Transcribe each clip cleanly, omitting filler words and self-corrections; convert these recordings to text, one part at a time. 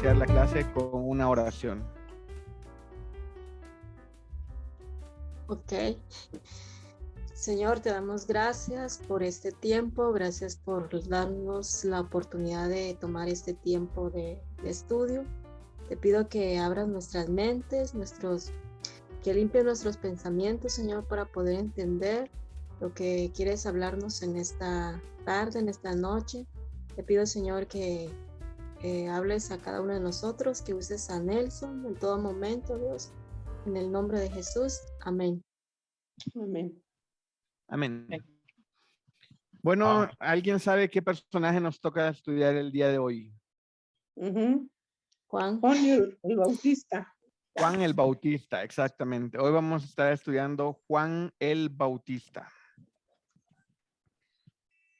iniciar la clase con una oración. Ok. Señor, te damos gracias por este tiempo, gracias por darnos la oportunidad de tomar este tiempo de estudio. Te pido que abras nuestras mentes, que limpies nuestros pensamientos, Señor, para poder entender lo que quieres hablarnos en esta tarde, en esta noche. Te pido, Señor, que hables a cada uno de nosotros, que uses a Nelson en todo momento, Dios. En el nombre de Jesús, amén. Amén. Amén. Bueno, ¿alguien sabe qué personaje nos toca estudiar el día de hoy? Juan. Juan el Bautista. Juan el Bautista, exactamente. Hoy vamos a estar estudiando Juan el Bautista.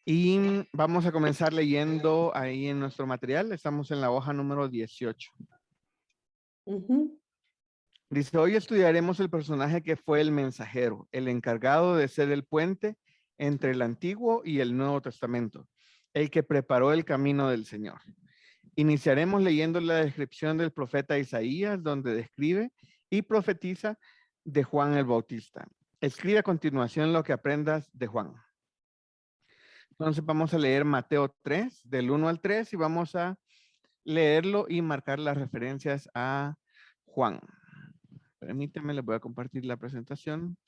Y vamos a comenzar leyendo ahí en nuestro material. Estamos en la hoja número 18. Dice, hoy estudiaremos el personaje que fue el mensajero, el encargado de ser el puente entre el Antiguo y el Nuevo Testamento, el que preparó el camino del Señor. Iniciaremos leyendo la descripción del profeta Isaías, donde describe y profetiza de Juan el Bautista. Escribe a continuación lo que aprendas de Juan. Entonces vamos a leer Mateo 3, del 1 al 3, y vamos a leerlo y marcar las referencias a Juan. Permítanme, les voy a compartir la presentación.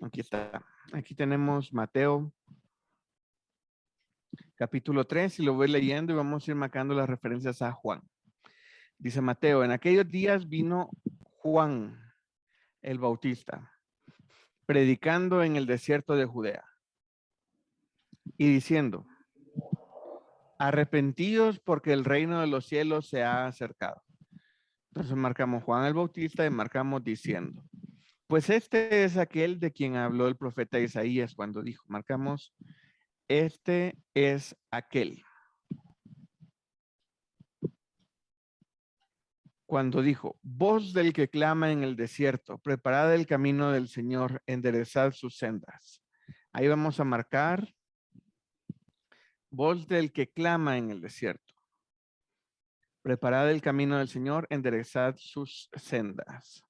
Aquí está. Aquí tenemos Mateo capítulo 3 y lo voy leyendo y vamos a ir marcando las referencias a Juan. Dice Mateo, en aquellos días vino Juan el Bautista, predicando en el desierto de Judea y diciendo, arrepentíos porque el reino de los cielos se ha acercado. Entonces marcamos Juan el Bautista y marcamos diciendo. Pues este es aquel de quien habló el profeta Isaías cuando dijo, marcamos, este es aquel. Cuando dijo, voz del que clama en el desierto, preparad el camino del Señor, enderezad sus sendas. Ahí vamos a marcar, voz del que clama en el desierto. Preparad el camino del Señor, enderezad sus sendas.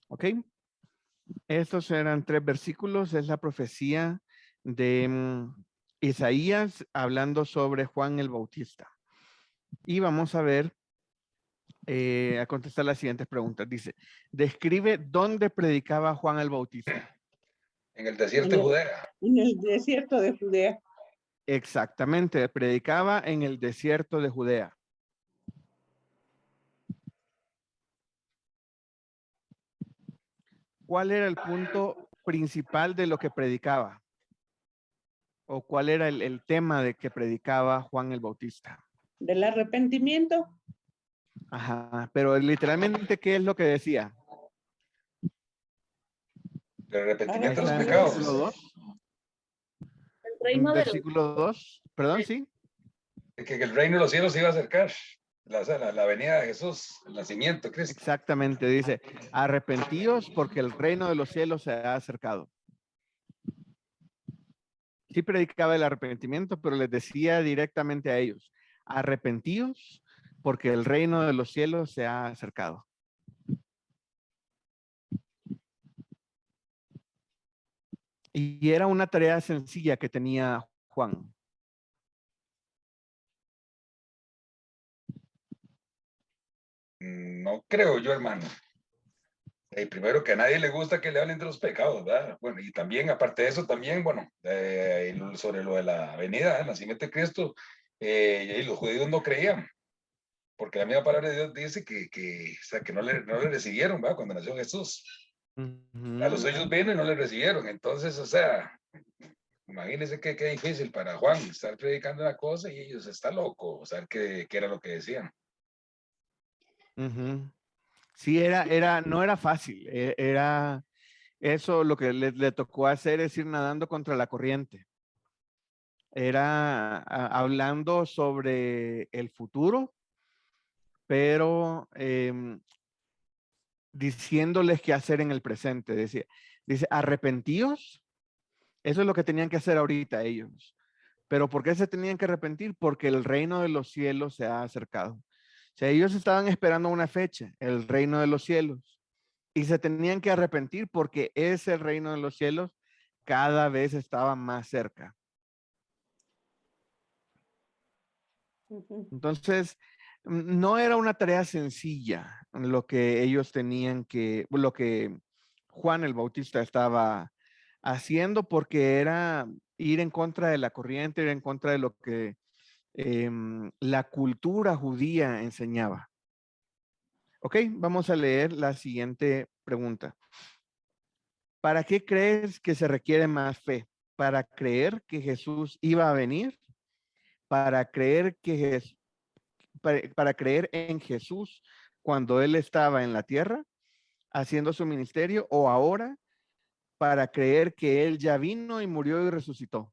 ¿Ok? Estos eran 3 versículos. Es la profecía de Isaías hablando sobre Juan el Bautista. Y vamos a ver, a contestar las siguientes preguntas. Dice, describe dónde predicaba Juan el Bautista. En el desierto de Judea. En el desierto de Judea. Exactamente, predicaba en el desierto de Judea. ¿Cuál era el punto principal de lo que predicaba? ¿O cuál era el tema de que predicaba Juan el Bautista? Del arrepentimiento. Ajá, pero literalmente, ¿qué es lo que decía? El arrepentimiento de los ¿Está en pecados. versículo 2? El reino En de versículo 2, perdón, sí. Que el reino de los cielos se iba a acercar. La venida de Jesús, el nacimiento de Cristo. Exactamente, dice, arrepentíos porque el reino de los cielos se ha acercado. Sí predicaba el arrepentimiento, pero les decía directamente a ellos, arrepentíos porque el reino de los cielos se ha acercado. Y era una tarea sencilla que tenía Juan. No creo yo, hermano. Primero que a nadie le gusta que le hablen de los pecados, ¿verdad? Bueno, y también, aparte de eso, también, bueno, sobre lo de la venida, el nacimiento de Cristo, y los judíos no creían, porque la misma palabra de Dios dice o sea, que no le recibieron, ¿verdad? Cuando nació Jesús. A los suyos vino y no le recibieron. Entonces, o sea, imagínense qué difícil para Juan estar predicando una cosa y ellos está loco, o sea, qué era lo que decían. Sí, no era fácil. Era eso lo que le tocó hacer es ir nadando contra la corriente. Era hablando sobre el futuro, pero diciéndoles qué hacer en el presente. Dice, arrepentíos. Eso es lo que tenían que hacer ahorita ellos. Pero ¿por qué se tenían que arrepentir? Porque el reino de los cielos se ha acercado. O sea, ellos estaban esperando una fecha, el reino de los cielos. Y se tenían que arrepentir porque ese reino de los cielos cada vez estaba más cerca. Entonces, no era una tarea sencilla lo que ellos tenían lo que Juan el Bautista estaba haciendo, porque era ir en contra de la corriente, ir en contra de lo que la cultura judía enseñaba. Ok, vamos a leer la siguiente pregunta. ¿Para qué crees que se requiere más fe? ¿Para creer que Jesús iba a venir? ¿Para creer para creer en Jesús cuando él estaba en la tierra haciendo su ministerio, o ahora para creer que él ya vino y murió y resucitó?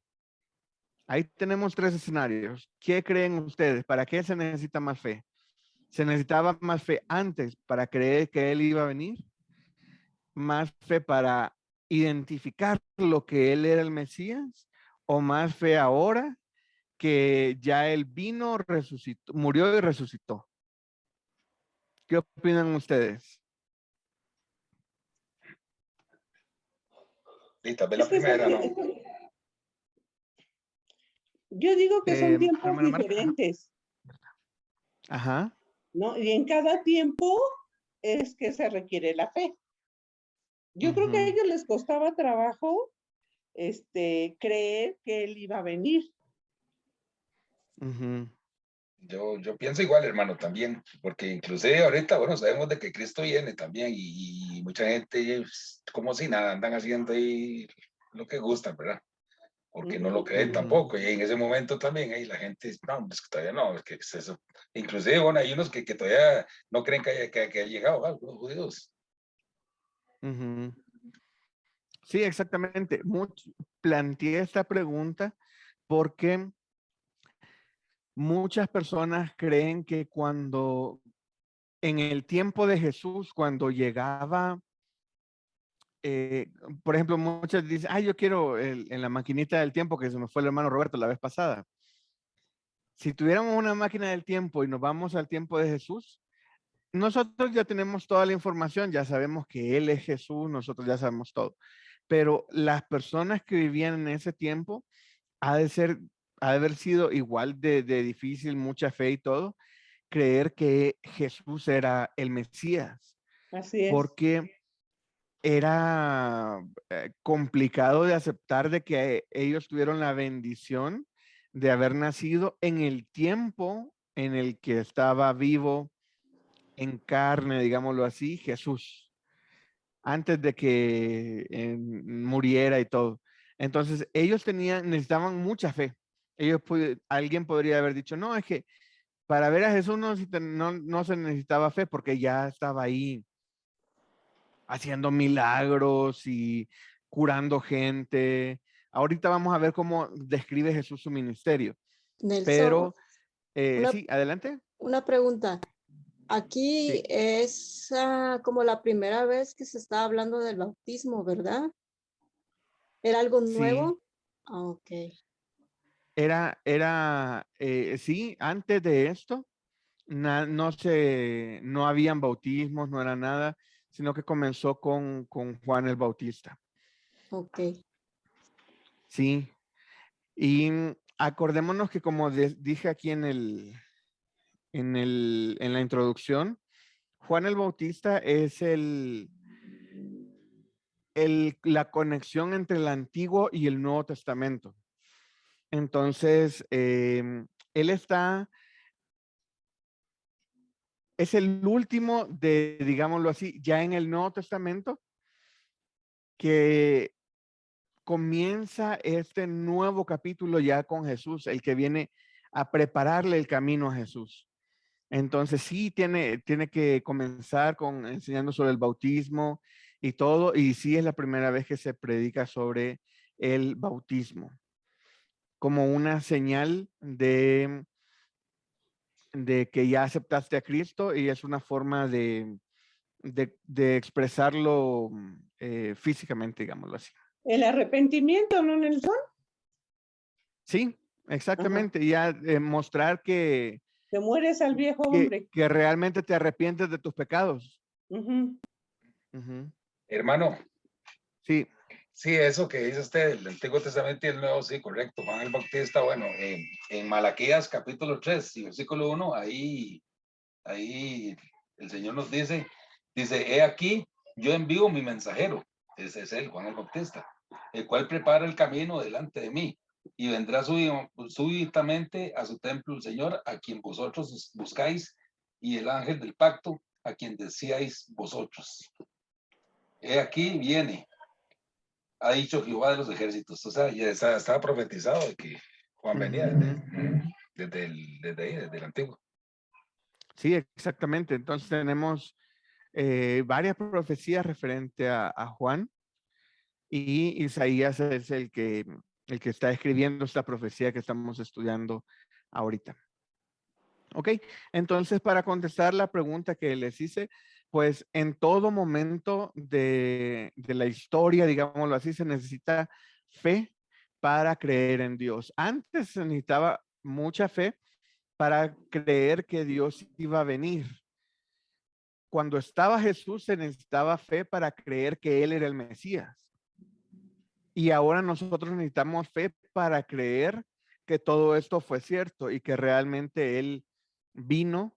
Ahí tenemos tres escenarios. ¿Qué creen ustedes? ¿Para qué se necesita más fe? ¿Se necesitaba más fe antes para creer que él iba a venir? ¿Más fe para identificar lo que él era el Mesías? ¿O más fe ahora que ya él vino, resucitó, murió y resucitó? ¿Qué opinan ustedes? Y tal vez la Es que son primera, ¿no? yo digo que son tiempos Hermana Marta. diferentes, Ajá. ¿no? Y en cada tiempo es que se requiere la fe. Yo creo que a ellos les costaba trabajo creer que él iba a venir. Yo pienso igual, hermano, también, porque inclusive ahorita, bueno, sabemos de que Cristo viene también y mucha gente, como si nada, andan haciendo ahí lo que gustan, ¿verdad? Porque no lo creen tampoco, y en ese momento también ahí la gente, no, pues que todavía no, es que es eso. Inclusive, bueno, hay unos que todavía no creen que haya llegado algo, los judíos. Sí, exactamente. Planteé esta pregunta porque muchas personas creen que cuando, en el tiempo de Jesús, cuando llegaba, por ejemplo, muchos dicen, yo quiero en la maquinita del tiempo, que se me fue el hermano Roberto la vez pasada. Si tuviéramos una máquina del tiempo y nos vamos al tiempo de Jesús, nosotros ya tenemos toda la información, ya sabemos que Él es Jesús, nosotros ya sabemos todo. Pero las personas que vivían en ese tiempo, ha de haber sido igual de difícil, mucha fe y todo, creer que Jesús era el Mesías. Así es. Porque era complicado de aceptar de que ellos tuvieron la bendición de haber nacido en el tiempo en el que estaba vivo en carne, digámoslo así, Jesús, antes de que muriera y todo. Entonces, ellos necesitaban mucha fe. Alguien podría haber dicho, no, es que para ver a Jesús no se necesitaba fe porque ya estaba ahí haciendo milagros y curando gente. Ahorita vamos a ver cómo describe Jesús su ministerio. Nelson, Pero, una, sí, adelante. una pregunta. Aquí Sí. es como la primera vez que se está hablando del bautismo, ¿verdad? ¿Era algo nuevo? Sí. Ok. Sí, antes de esto, no habían bautismos, no era nada, sino que comenzó con Juan el Bautista. Ok. Sí. Y acordémonos que como dije aquí en la introducción, Juan el Bautista es la conexión entre el Antiguo y el Nuevo Testamento. Entonces, él es el último digámoslo así, ya en el Nuevo Testamento, que comienza este nuevo capítulo ya con Jesús, el que viene a prepararle el camino a Jesús. Entonces sí tiene que comenzar enseñando sobre el bautismo y todo, y sí es la primera vez que se predica sobre el bautismo como una señal de de que ya aceptaste a Cristo y es una forma de expresarlo físicamente, digámoslo así. El arrepentimiento, ¿no, Nelson? Sí, exactamente. Ya mostrar que Te mueres al viejo hombre. que realmente te arrepientes de tus pecados. Ujú. Ujú. Hermano, Sí, sí, eso que dice usted, el Antiguo Testamento y el Nuevo, sí, correcto. Juan el Bautista, bueno, en Malaquías capítulo 3 y versículo 1, ahí el Señor nos dice, he aquí, yo envío mi mensajero, ese es él, Juan el Bautista, el cual prepara el camino delante de mí, y vendrá súbitamente a su templo el Señor, a quien vosotros buscáis, y el ángel del pacto, a quien decíais vosotros. He aquí viene, ha dicho Jehová de los ejércitos. O sea, ya estaba profetizado de que Juan venía desde ahí, desde el antiguo. sí, exactamente. Entonces tenemos varias profecías referente a Juan y Isaías es el que está escribiendo esta profecía que estamos estudiando ahorita. Ok, entonces para contestar la pregunta que les hice, pues en todo momento de la historia, digámoslo así, se necesita fe para creer en Dios. Antes se necesitaba mucha fe para creer que Dios iba a venir. Cuando estaba Jesús se necesitaba fe para creer que Él era el Mesías. Y ahora nosotros necesitamos fe para creer que todo esto fue cierto y que realmente Él vino,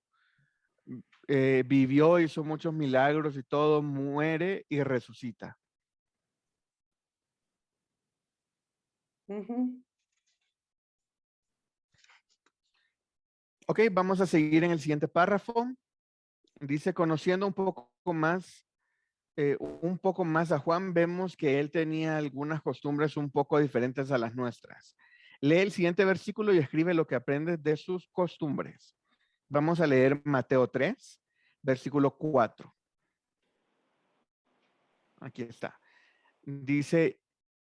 vivió, hizo muchos milagros y todo, muere y resucita. Ujú. Ok, vamos a seguir en el siguiente párrafo. Dice, conociendo un poco más a Juan, vemos que él tenía algunas costumbres un poco diferentes a las nuestras. Lee el siguiente versículo y escribe lo que aprendes de sus costumbres. Vamos a leer Mateo 3, versículo 4. Aquí está. Dice,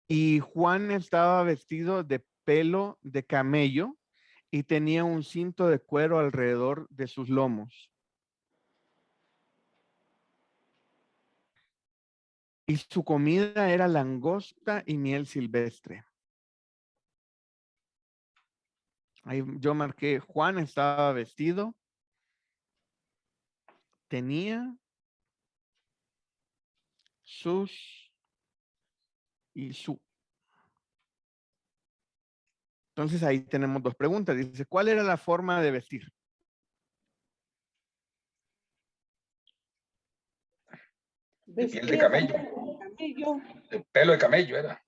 y Juan estaba vestido de pelo de camello y tenía un cinto de cuero alrededor de sus lomos. Y su comida era langosta y miel silvestre. Ahí yo marqué, Juan estaba vestido, tenía sus y su. Entonces ahí tenemos dos preguntas. Dice, ¿cuál era la forma de vestir? De piel de Vestía camello. con camello. De pelo de camello era.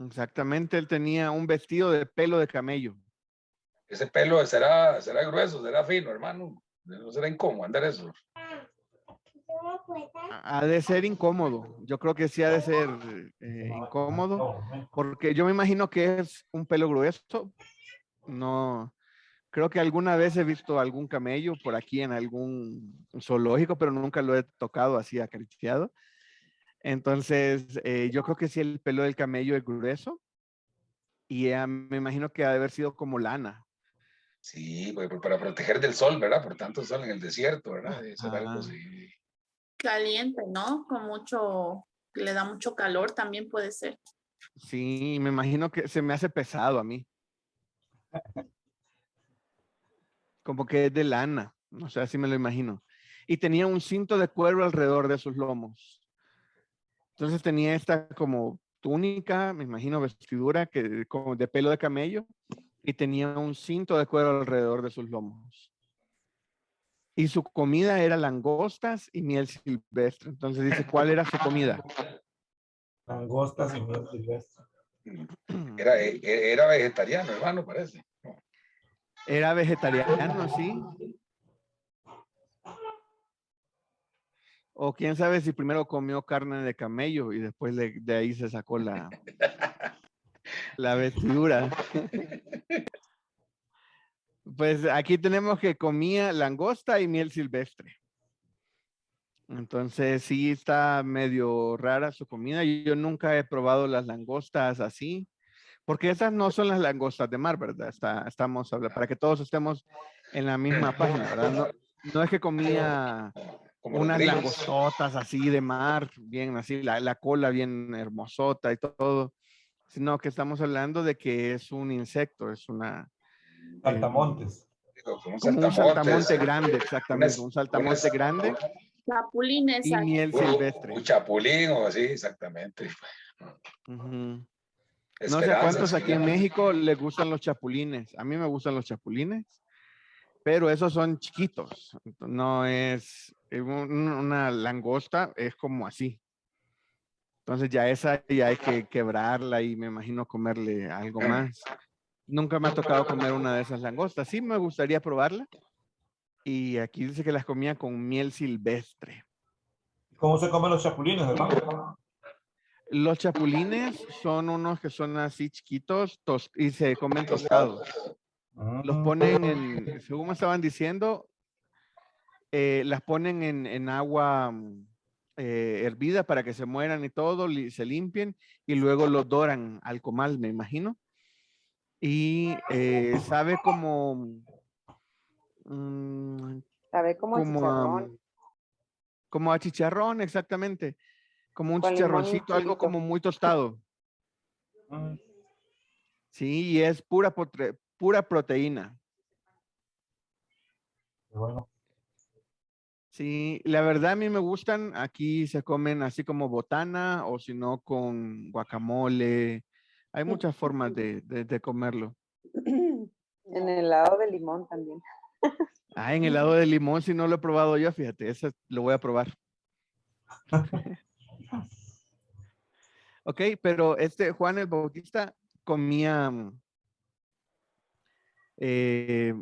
Exactamente, él tenía un vestido de pelo de camello. Ese pelo será grueso, será fino, hermano. No será incómodo andar eso. Ha de ser incómodo. Yo creo que sí ha de ser incómodo, porque yo me imagino que es un pelo grueso. No, creo que alguna vez he visto algún camello por aquí en algún zoológico, pero nunca lo he tocado así acariciado. Entonces, yo creo que sí el pelo del camello es grueso y me imagino que ha de haber sido como lana. Sí, pues, para proteger del sol, ¿verdad? Por tanto sol en el desierto, ¿verdad? Eso era algo Ah, así. Caliente, ¿no? Con mucho, le da mucho calor también puede ser. sí, me imagino que se me hace pesado a mí. Como que es de lana, o sea, así me lo imagino. Y tenía un cinto de cuero alrededor de sus lomos. Entonces tenía esta como túnica, me imagino vestidura que como de pelo de camello y tenía un cinto de cuero alrededor de sus lomos. Y su comida era langostas y miel silvestre. Entonces dice, ¿cuál era su comida? Langostas y miel silvestre. Era vegetariano, hermano, parece. Era vegetariano, sí. O quién sabe si primero comió carne de camello y después de ahí se sacó la vestidura. Pues aquí tenemos que comía langosta y miel silvestre. Entonces sí está medio rara su comida. Yo nunca he probado las langostas así, porque esas no son las langostas de mar, ¿verdad? Estamos hablando, para que todos estemos en la misma página, ¿verdad? No, no es que comía Como los unas grillos. langostotas así de mar, bien así, la cola bien hermosota y todo, sino que estamos hablando de que es un insecto, es una, Saltamontes. Digo, como un como un saltamontes, saltamonte grande, un, exactamente, un saltamonte grande Chapulines. y miel silvestre. un chapulín o así, exactamente. Ujú. No sé a Esperanzas. cuántos aquí en México les gustan los chapulines. A mí me gustan los chapulines, pero esos son chiquitos. No es una langosta, es como así. Entonces ya esa ya hay que quebrarla y me imagino comerle algo más. Nunca me ha tocado comer una de esas langostas. Sí me gustaría probarla. Y aquí dice que las comía con miel silvestre. ¿Cómo se comen los chapulines, hermano? Los chapulines son unos que son así chiquitos y se comen tostados. Los ponen en, según me estaban diciendo, las ponen en agua hervida para que se mueran y todo, se limpien y luego los doran al comal, me imagino. Y sabe como, mm, Sabe como como, chicharrón como a chicharrón, exactamente. Como un con limón y chicharroncito, algo chilito. como muy tostado. Mm, Sí, y es pura proteína. bueno. Sí, la verdad a mí me gustan. Aquí se comen así como botana o si no con guacamole. Hay muchas formas de comerlo. En el helado de limón también. Ah, en helado de limón, si no lo he probado yo, fíjate, ese lo voy a probar. Ok, pero Juan el Bautista comía eh,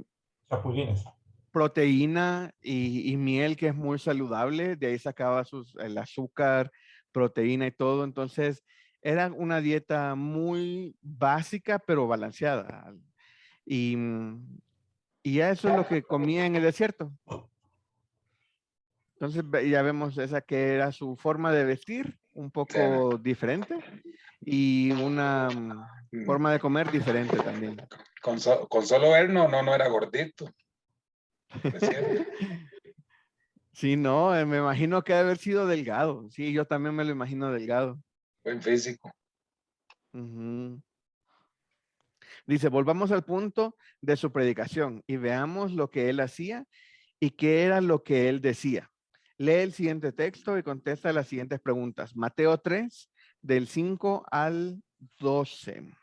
Chapulines. proteína y miel, que es muy saludable. De ahí sacaba el azúcar, proteína y todo. Entonces, era una dieta muy básica, pero balanceada. Y, y ya eso es lo que comía en el desierto. Entonces, ya vemos esa que era su forma de vestir, un poco diferente, y una Mm, forma de comer diferente también. con solo ver, no era gordito. Decía, Sí, no, me imagino que debe haber sido delgado. Sí, yo también me lo imagino delgado. buen físico. Ujú. Dice, volvamos al punto de su predicación y veamos lo que él hacía y qué era lo que él decía. Lee el siguiente texto y contesta las siguientes preguntas. Mateo 3, del 5 al 12.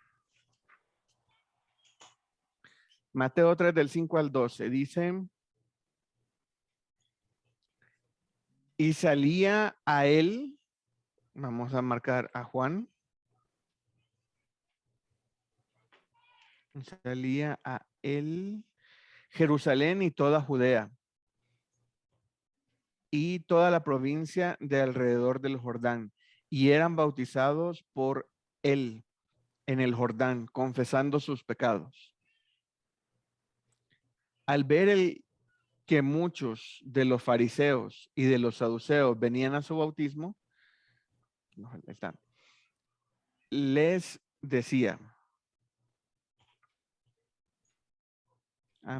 Mateo 3, del 5 al 12. Dice, y salía a él, vamos a marcar a Juan, salía a él Jerusalén y toda Judea y toda la provincia de alrededor del Jordán, y eran bautizados por él en el Jordán, confesando sus pecados. Al ver que muchos de los fariseos y de los saduceos venían a su bautismo, no, ahí está, les decía,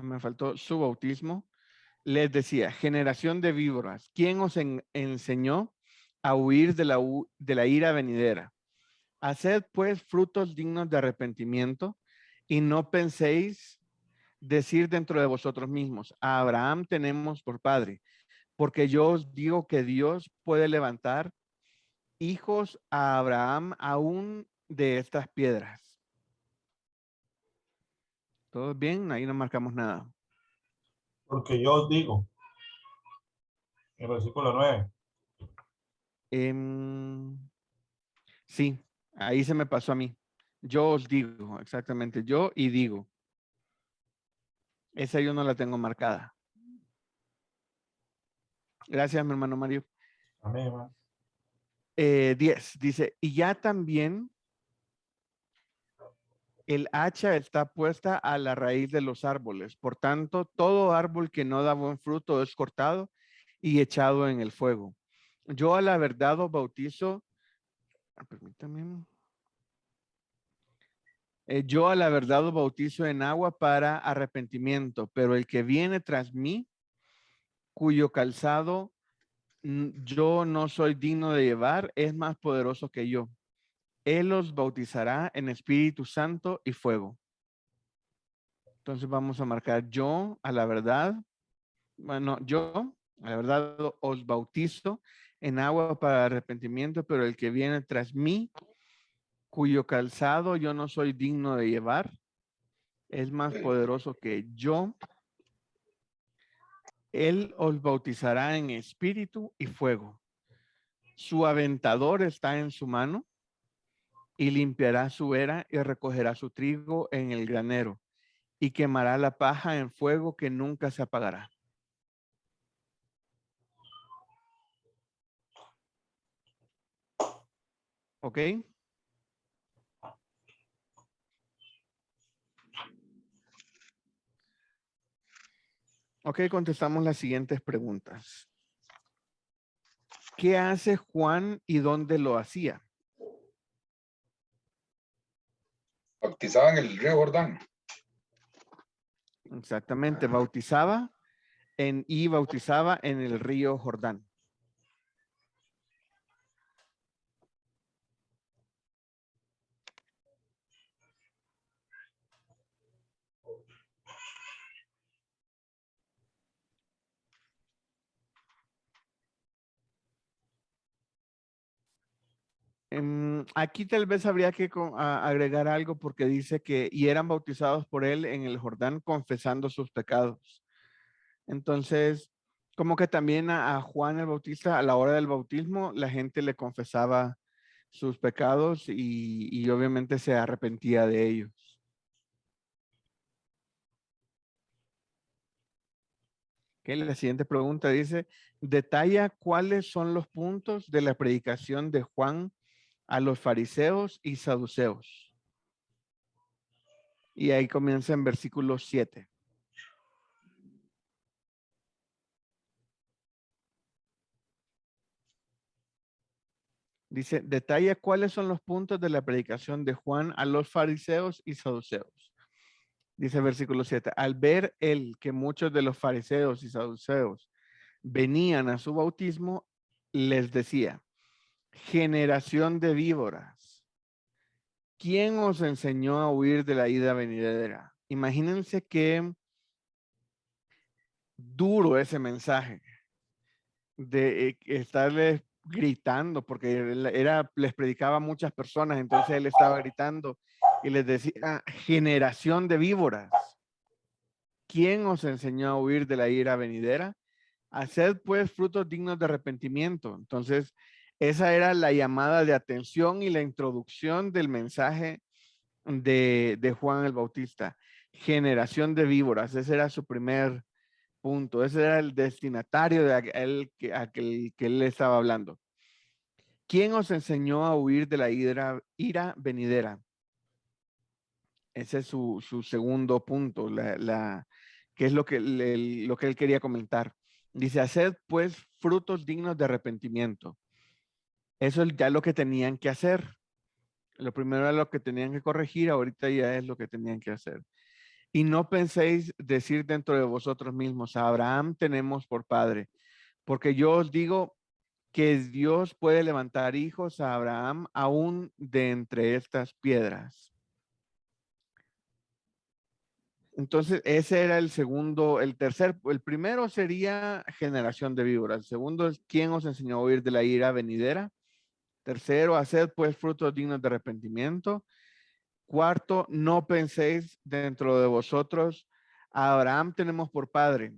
me faltó su bautismo, les decía, generación de víboras, ¿quién os enseñó a huir de la ira venidera? Haced pues frutos dignos de arrepentimiento y no penséis decir dentro de vosotros mismos, a Abraham tenemos por padre, porque yo os digo que Dios puede levantar hijos a Abraham aún de estas piedras. ¿Todo bien? Ahí no marcamos nada. Porque yo os digo, en el versículo 9. Sí, ahí se me pasó a mí. Yo os digo, exactamente, yo y digo. Esa yo no la tengo marcada. Gracias, mi hermano Mario. Amén, hermano. 10, dice, y ya también el hacha está puesta a la raíz de los árboles. Por tanto, todo árbol que no da buen fruto es cortado y echado en el fuego. Yo a la verdad os bautizo, permítame, Yo a la verdad os bautizo en agua para arrepentimiento, pero el que viene tras mí, cuyo calzado yo no soy digno de llevar, es más poderoso que yo. Él los bautizará en Espíritu Santo y fuego. Entonces vamos a marcar yo a la verdad. Bueno, yo a la verdad os bautizo en agua para arrepentimiento, pero el que viene tras mí, cuyo calzado yo no soy digno de llevar, es más poderoso que yo. Él os bautizará en espíritu y fuego. Su aventador está en su mano y limpiará su era y recogerá su trigo en el granero y quemará la paja en fuego que nunca se apagará. ¿Ok? Ok, contestamos las siguientes preguntas. ¿Qué hace Juan y dónde lo hacía? Bautizaba en el río Jordán. Exactamente, bautizaba bautizaba en el río Jordán. Aquí tal vez habría que agregar algo porque dice que y eran bautizados por él en el Jordán confesando sus pecados. Entonces, como que también a Juan el Bautista a la hora del bautismo la gente le confesaba sus pecados y obviamente se arrepentía de ellos. Okay, la siguiente pregunta dice, detalla cuáles son los puntos de la predicación de Juan a los fariseos y saduceos. Y ahí comienza en versículo 7. Dice, detalla cuáles son los puntos de la predicación de Juan a los fariseos y saduceos. Dice versículo 7, al ver él que muchos de los fariseos y saduceos venían a su bautismo, les decía, generación de víboras, ¿quién os enseñó a huir de la ida venidera? Imagínense qué duro ese mensaje de estarles gritando, porque les predicaba a muchas personas, entonces él estaba gritando y les decía, generación de víboras, ¿quién os enseñó a huir de la ira venidera? Haced pues frutos dignos de arrepentimiento. Entonces, esa era la llamada de atención y la introducción del mensaje de Juan el Bautista. Generación de víboras, ese era su primer punto. Ese era el destinatario de aquel que él estaba hablando. ¿Quién os enseñó a huir de la ira venidera? Ese es su segundo punto, que es lo que él quería comentar. Dice, haced pues frutos dignos de arrepentimiento. Eso es ya lo que tenían que hacer. Lo primero era lo que tenían que corregir, ahorita ya es lo que tenían que hacer. Y no penséis decir dentro de vosotros mismos, a Abraham tenemos por padre, porque yo os digo que Dios puede levantar hijos a Abraham aún de entre estas piedras. Entonces, ese era el segundo, el primero sería generación de víboras. El segundo es quién os enseñó a huir de la ira venidera. Tercero, haced pues frutos dignos de arrepentimiento. Cuarto, no penséis dentro de vosotros, a Abraham tenemos por padre.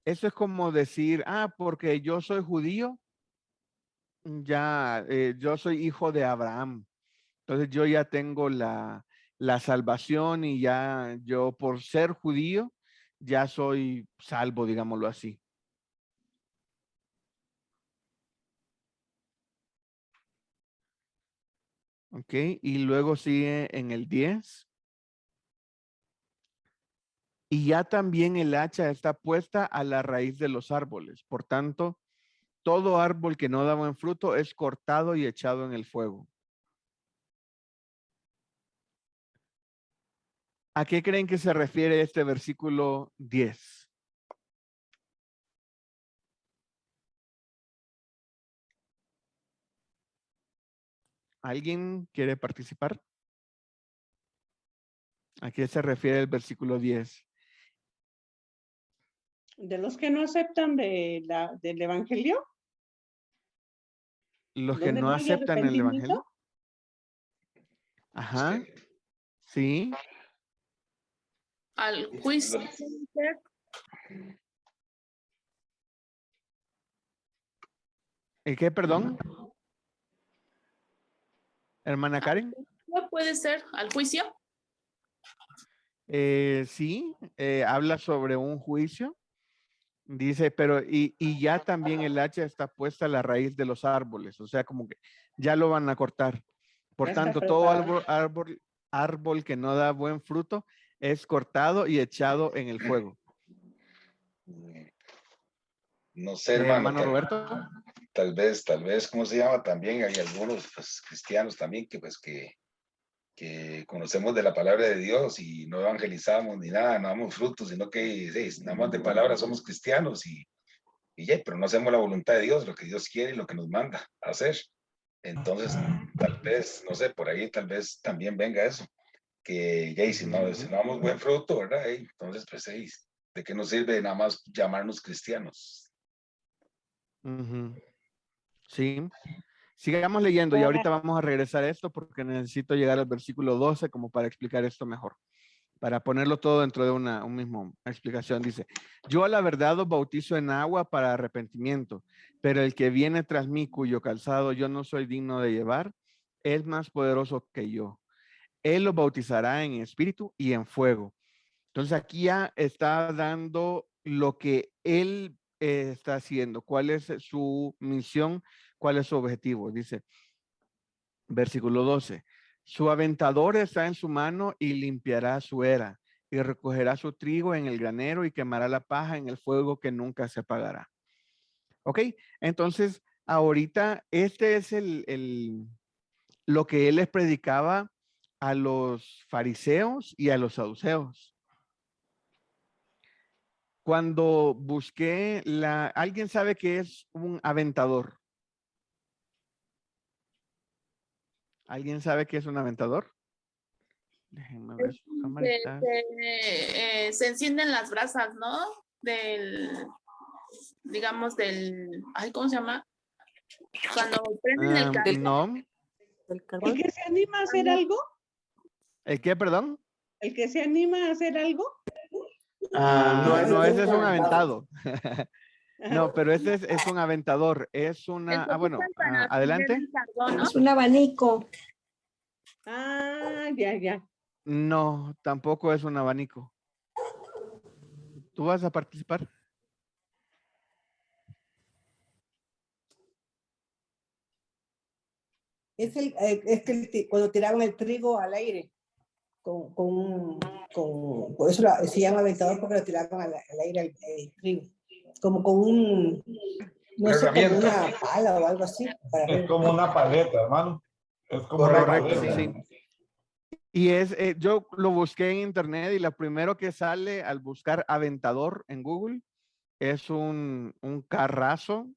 Eso es como decir, porque yo soy judío, ya, yo soy hijo de Abraham. Entonces yo ya tengo la salvación y ya yo por ser judío ya soy salvo, digámoslo así. Ok, y luego sigue en el 10. Y ya también el hacha está puesta a la raíz de los árboles. Por tanto, todo árbol que no da buen fruto es cortado y echado en el fuego. ¿A qué creen que se refiere este versículo 10? ¿Alguien quiere participar? ¿A qué se refiere el versículo 10? De los que no aceptan del evangelio. Los que ¿Donde no no hay aceptan el arrepentimiento? evangelio. Ajá. Sí. Al juicio. ¿El qué, perdón? Hermana Karen. ¿No puede ser al juicio? Sí, habla sobre un juicio. Dice, pero y ya también el hacha está puesta a la raíz de los árboles, o sea, como que ya lo van a cortar. Por Ya está tanto, todo preparado. árbol que no da buen fruto es cortado y echado en el fuego. No sé, hermano. Hermano Roberto. Tal vez, ¿cómo se llama? También hay algunos pues, cristianos también que pues que conocemos de la palabra de Dios y no evangelizamos ni nada, no damos frutos, sino que nada más de palabra somos cristianos y ya, pero no hacemos la voluntad de Dios, lo que Dios quiere y lo que nos manda a hacer. Entonces, tal vez, no sé, por ahí tal vez también venga eso, que ya, y si no damos buen fruto, ¿verdad? Entonces, pues, ¿de qué nos sirve nada más llamarnos cristianos? Sí. Sigamos leyendo y ahorita vamos a regresar a esto porque necesito llegar al versículo 12 como para explicar esto mejor. Para ponerlo todo dentro de una misma explicación. Dice, yo a la verdad os bautizo en agua para arrepentimiento, pero el que viene tras mí, cuyo calzado yo no soy digno de llevar, es más poderoso que yo. Él los bautizará en espíritu y en fuego. Entonces aquí ya está dando lo que él está haciendo, cuál es su misión, cuál es su objetivo. Dice, versículo 12. Su aventador está en su mano y limpiará su era y recogerá su trigo en el granero y quemará la paja en el fuego que nunca se apagará. Ok, entonces ahorita este es lo que él les predicaba a los fariseos y a los saduceos. Cuando busqué ¿alguien sabe qué es un aventador? ¿Alguien sabe qué es un aventador? Déjenme ver su camarita. Se encienden las brasas, ¿no? Digamos ¿cómo se llama? Cuando prenden el carbón. No. ¿El que se anima a hacer algo? ¿El qué, perdón? ¿El que se anima a hacer algo? No, ese es un aventado. No, pero ese es un aventador. Es una. Adelante. Carbón, ¿no? Es un abanico. Ya. No, tampoco es un abanico. ¿Tú vas a participar? Es que cuando tiraban el trigo al aire, por eso se llama aventador, porque lo tiraban al aire el trigo, como con no sé, como una pala o algo así. Es como una paleta, hermano. Es como una paleta. Sí. Y yo lo busqué en internet y lo primero que sale al buscar aventador en Google es un carrazo,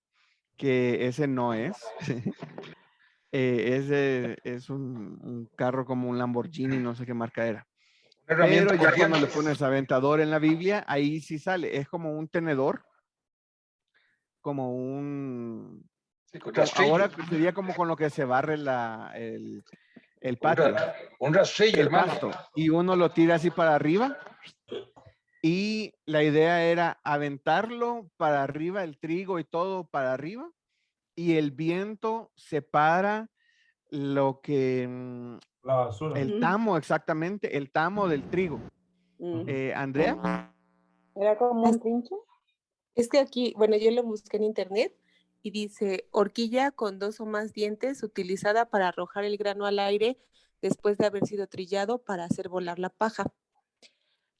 que ese no es. Es un carro como un Lamborghini, no sé qué marca era. Pero ya cuando le pones aventador en la Biblia, ahí sí sale. Es como un tenedor, como un... ahora sería como con lo que se barre el patio. Un rastrillo, el hermano. pasto. Y uno lo tira así para arriba. Y la idea era aventarlo para arriba, el trigo y todo para arriba. Y el viento separa lo que... la basura. El tamo, exactamente, el tamo del trigo. Andrea. ¿Era como un trinche? Es que aquí, bueno, yo lo busqué en internet y dice horquilla con 2 o más dientes utilizada para arrojar el grano al aire después de haber sido trillado para hacer volar la paja.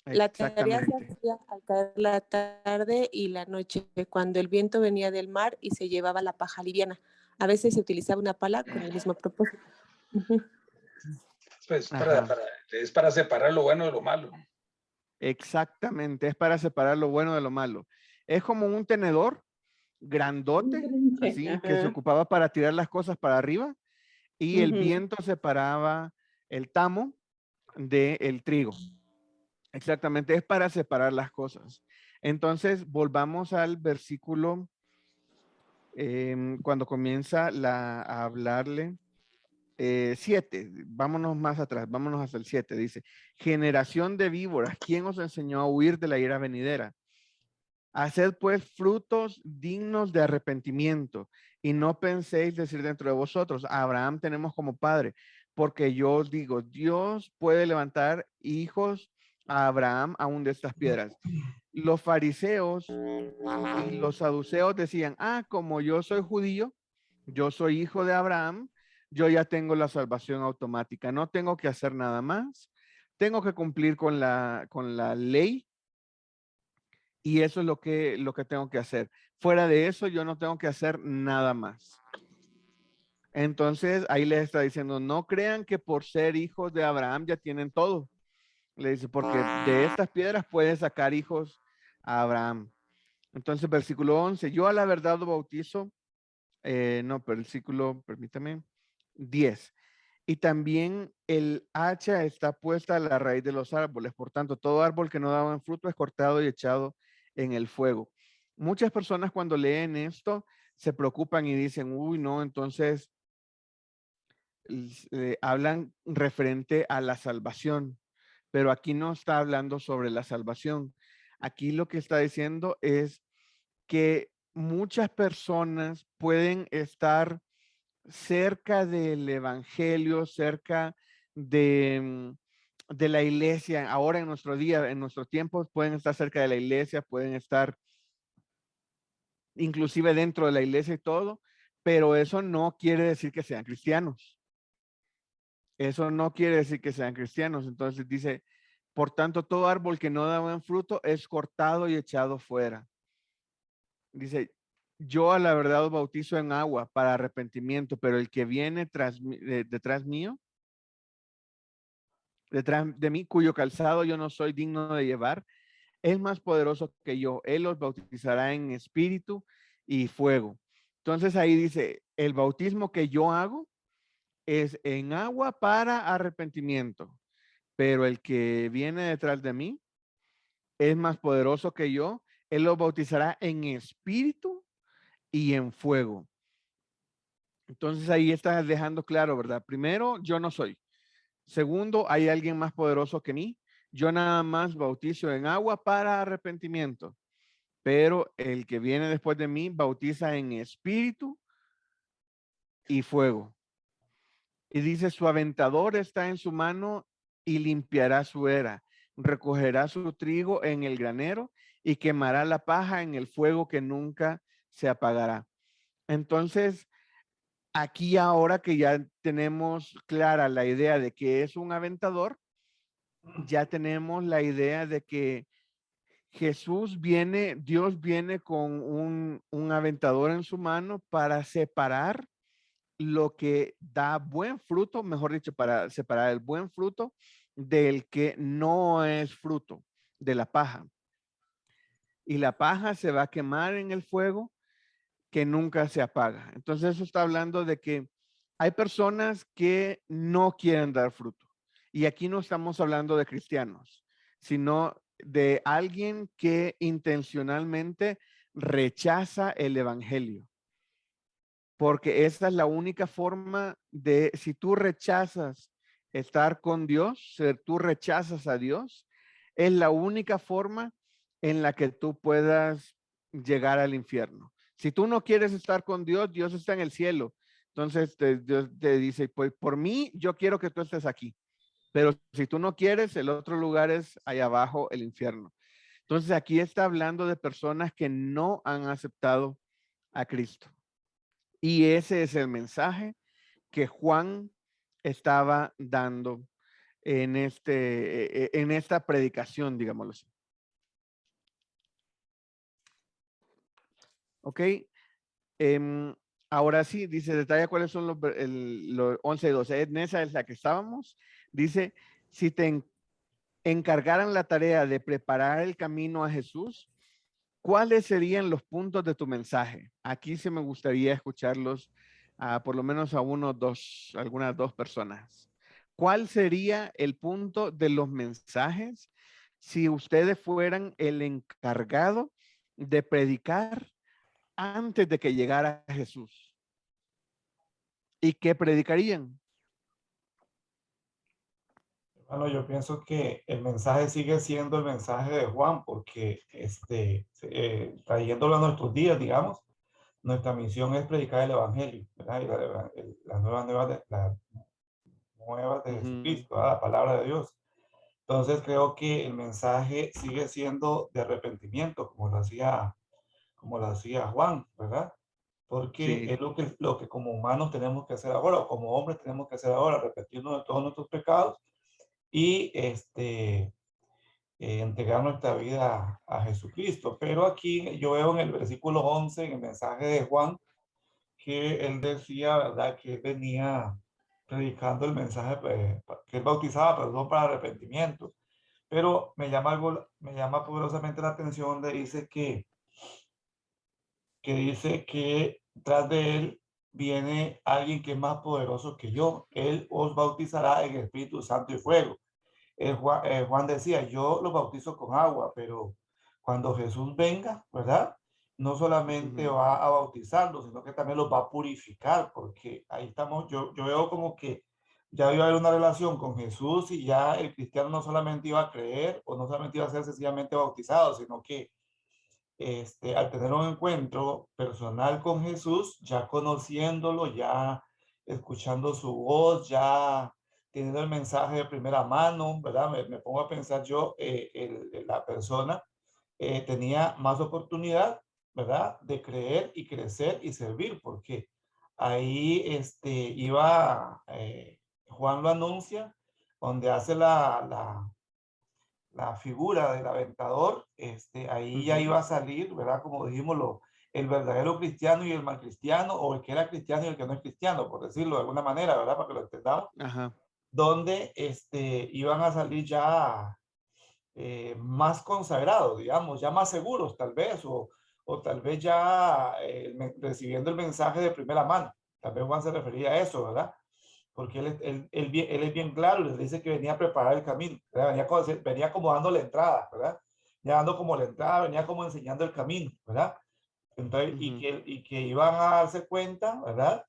La tarea se hacía al caer la tarde y la noche, cuando el viento venía del mar y se llevaba la paja liviana. A veces se utilizaba una pala con el mismo propósito. Pues Es para separar lo bueno de lo malo. Exactamente, es para separar lo bueno de lo malo. Es como un tenedor grandote, trinche, así, que se ajá. ocupaba para tirar las cosas para arriba y el Ujú. viento separaba el tamo del trigo. Exactamente, es para separar las cosas. Entonces, volvamos al versículo cuando comienza a hablarle. 7, vámonos más atrás, vámonos hasta el 7. Dice, generación de víboras, ¿quién os enseñó a huir de la ira venidera? Haced pues frutos dignos de arrepentimiento y no penséis decir dentro de vosotros, a Abraham tenemos como padre, porque yo os digo, Dios puede levantar hijos a Abraham aún de estas piedras. Los fariseos y los saduceos decían, como yo soy judío, yo soy hijo de Abraham, yo ya tengo la salvación automática, no tengo que hacer nada más, tengo que cumplir con la ley y eso es lo que tengo que hacer. Fuera de eso, yo no tengo que hacer nada más. Entonces, ahí les está diciendo, no crean que por ser hijos de Abraham ya tienen todo. Le dice, porque de estas piedras puedes sacar hijos a Abraham. Entonces, versículo 11, yo a la verdad lo bautizo, permítame, 10. Y también el hacha está puesta a la raíz de los árboles. Por tanto, todo árbol que no daba fruto es cortado y echado en el fuego. Muchas personas cuando leen esto se preocupan y dicen, uy, no, entonces hablan referente a la salvación. Pero aquí no está hablando sobre la salvación. Aquí lo que está diciendo es que muchas personas pueden estar cerca del evangelio, cerca de la iglesia. Ahora en nuestro día, en nuestro tiempo, pueden estar cerca de la iglesia, pueden estar inclusive dentro de la iglesia y todo, pero eso no quiere decir que sean cristianos. Eso no quiere decir que sean cristianos. Entonces dice, por tanto, todo árbol que no da buen fruto es cortado y echado fuera. Dice, yo a la verdad os bautizo en agua para arrepentimiento, pero el que viene detrás mío, detrás de mí, cuyo calzado yo no soy digno de llevar, es más poderoso que yo. Él los bautizará en espíritu y fuego. Entonces ahí dice, el bautismo que yo hago es en agua para arrepentimiento, pero el que viene detrás de mí es más poderoso que yo. Él los bautizará en espíritu y en fuego. Entonces ahí está dejando claro, ¿verdad? Primero, yo no soy. Segundo, hay alguien más poderoso que mí. Yo nada más bautizo en agua para arrepentimiento, pero el que viene después de mí bautiza en espíritu y fuego. Y dice, su aventador está en su mano y limpiará su era, recogerá su trigo en el granero y quemará la paja en el fuego que nunca se apagará. Entonces, aquí ahora que ya tenemos clara la idea de que es un aventador, ya tenemos la idea de que Jesús viene, Dios viene con un aventador en su mano para separar lo que da buen fruto, mejor dicho, para separar el buen fruto del que no es fruto, de la paja. Y la paja se va a quemar en el fuego que nunca se apaga. Entonces eso está hablando de que hay personas que no quieren dar fruto. Y aquí no estamos hablando de cristianos, sino de alguien que intencionalmente rechaza el evangelio. Porque esa es la única forma de, si tú rechazas estar con Dios, si tú rechazas a Dios, es la única forma en la que tú puedas llegar al infierno. Si tú no quieres estar con Dios, Dios está en el cielo. Entonces Dios te dice, pues por mí, yo quiero que tú estés aquí. Pero si tú no quieres, el otro lugar es allá abajo, el infierno. Entonces aquí está hablando de personas que no han aceptado a Cristo. Y ese es el mensaje que Juan estaba dando en esta predicación, digámoslo así. Ok. Ahora sí, dice, detalla cuáles son los 11 y 12. En esa es la que estábamos. Dice, si te encargaran la tarea de preparar el camino a Jesús, ¿cuáles serían los puntos de tu mensaje? Aquí sí me gustaría escucharlos por lo menos a algunas dos personas. ¿Cuál sería el punto de los mensajes si ustedes fueran el encargado de predicar antes de que llegara Jesús? ¿Y qué predicarían? Bueno, yo pienso que el mensaje sigue siendo el mensaje de Juan, porque trayéndolo a nuestros días, digamos, nuestra misión es predicar el evangelio, ¿verdad? Y las nuevas de Jesucristo, ¿verdad? La palabra de Dios. Entonces creo que el mensaje sigue siendo de arrepentimiento, como lo hacía Juan, ¿verdad? Porque Sí. es lo que como humanos tenemos que hacer ahora, o como hombres tenemos que hacer ahora, arrepentirnos de todos nuestros pecados y entregar nuestra vida a Jesucristo. Pero aquí yo veo en el versículo 11, en el mensaje de Juan, que él decía, ¿verdad? Que él venía predicando el mensaje, que él bautizaba, perdón, para arrepentimiento. Pero me llama poderosamente la atención donde dice que tras de él viene alguien que es más poderoso que yo. Él os bautizará en Espíritu Santo y fuego. Juan decía, yo los bautizo con agua, pero cuando Jesús venga, ¿verdad? No solamente va a bautizarlos, sino que también los va a purificar, porque ahí estamos, yo veo como que ya iba a haber una relación con Jesús y ya el cristiano no solamente iba a creer o no solamente iba a ser sencillamente bautizado, sino que al tener un encuentro personal con Jesús, ya conociéndolo, ya escuchando su voz, ya teniendo el mensaje de primera mano, ¿verdad? Me pongo a pensar yo, la persona tenía más oportunidad, ¿verdad? De creer y crecer y servir, porque ahí Juan lo anuncia, donde hace la figura del aventador, ahí ya iba a salir, ¿verdad? Como dijimos, el verdadero cristiano y el mal cristiano, o el que era cristiano y el que no es cristiano, por decirlo de alguna manera, ¿verdad? Para que lo entendamos. Ajá. Donde iban a salir ya más consagrados, digamos, ya más seguros tal vez, o tal vez ya recibiendo el mensaje de primera mano. Tal vez Juan se refería a eso, ¿verdad? Porque él es bien claro, les dice que venía a preparar el camino, ¿verdad? Venía como dando la entrada, ¿verdad? Ya dando como la entrada, venía como enseñando el camino, ¿verdad? Entonces, y que iban a darse cuenta, ¿verdad?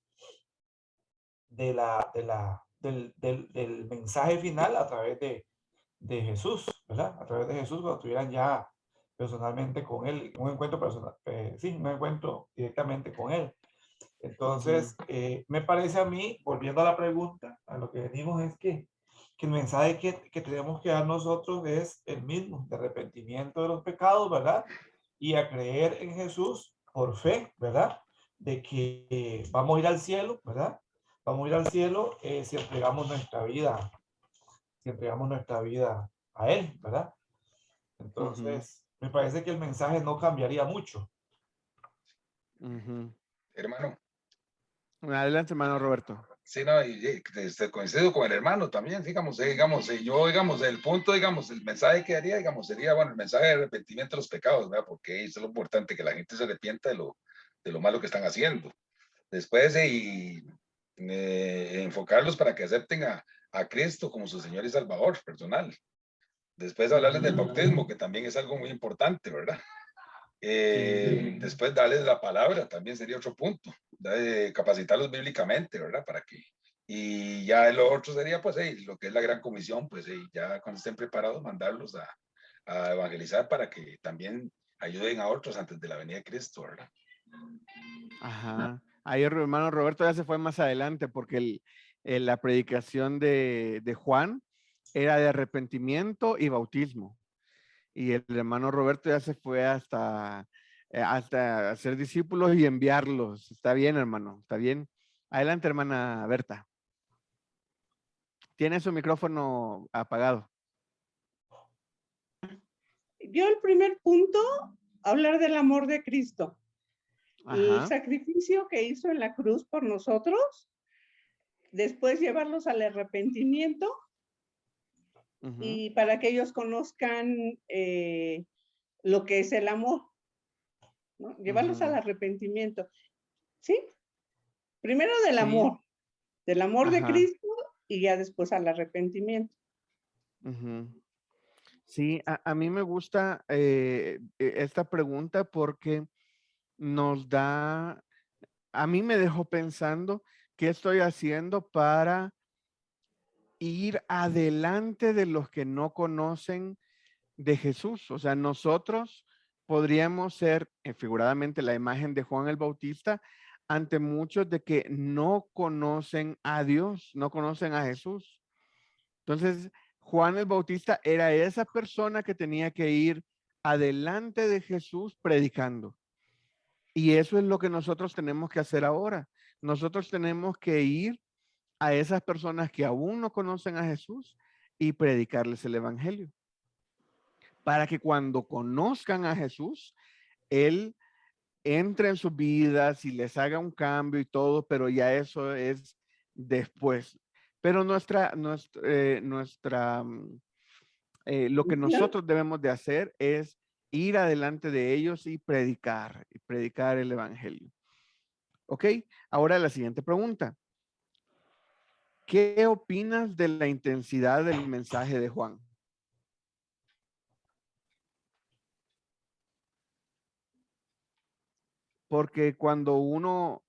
Del mensaje final a través de Jesús, ¿verdad? A través de Jesús, cuando estuvieran ya personalmente con él, un encuentro personal, sí, un encuentro directamente con él. Entonces, me parece a mí, volviendo a la pregunta, a lo que venimos, es que el mensaje que tenemos que dar nosotros es el mismo, de arrepentimiento de los pecados, ¿verdad? Y a creer en Jesús por fe, ¿verdad? De que vamos a ir al cielo, ¿verdad? Vamos a ir al cielo si entregamos nuestra vida a Él, ¿verdad? Entonces, me parece que el mensaje no cambiaría mucho. Hermano. Adelante, hermano Roberto. Sí, no, y coincido con el hermano también, digamos, el punto, digamos, el mensaje que haría, digamos, sería, bueno, el mensaje de arrepentimiento de los pecados, ¿verdad? Porque eso es lo importante, que la gente se arrepienta de lo malo que están haciendo. Después, enfocarlos para que acepten a Cristo como su Señor y Salvador personal. Después hablarles del bautismo, que también es algo muy importante, ¿verdad? Después darles la palabra, también sería otro punto, capacitarlos bíblicamente, ¿verdad? Y ya lo otro sería, pues, lo que es la gran comisión, pues, ya cuando estén preparados, mandarlos a evangelizar para que también ayuden a otros antes de la venida de Cristo, ¿verdad? Ajá. Ahí el hermano Roberto ya se fue más adelante porque la predicación de Juan era de arrepentimiento y bautismo. Y el hermano Roberto ya se fue hasta hacer discípulos y enviarlos. Está bien, hermano, está bien. Adelante, hermana Berta. Tiene su micrófono apagado. Yo el primer punto, hablar del amor de Cristo. Ajá. El sacrificio que hizo en la cruz por nosotros, después llevarlos al arrepentimiento Ujú, y para que ellos conozcan lo que es el amor, ¿no? Llevarlos al ujú. arrepentimiento, ¿sí? Primero Sí, del amor de ajá. Cristo y ya después al arrepentimiento. Ujú. Sí, a mí me gusta esta pregunta porque nos da, a mí me dejó pensando qué estoy haciendo para ir adelante de los que no conocen de Jesús. O sea, nosotros podríamos ser figuradamente la imagen de Juan el Bautista ante muchos de que no conocen a Dios, no conocen a Jesús. Entonces, Juan el Bautista era esa persona que tenía que ir adelante de Jesús predicando. Y eso es lo que nosotros tenemos que hacer ahora. Nosotros tenemos que ir a esas personas que aún no conocen a Jesús y predicarles el evangelio, para que cuando conozcan a Jesús, Él entre en sus vidas y les haga un cambio y todo, pero ya eso es después. Pero lo que ¿No? nosotros debemos de hacer es ir adelante de ellos y predicar el evangelio. ¿Ok? Ahora la siguiente pregunta. ¿Qué opinas de la intensidad del mensaje de Juan? Porque cuando uno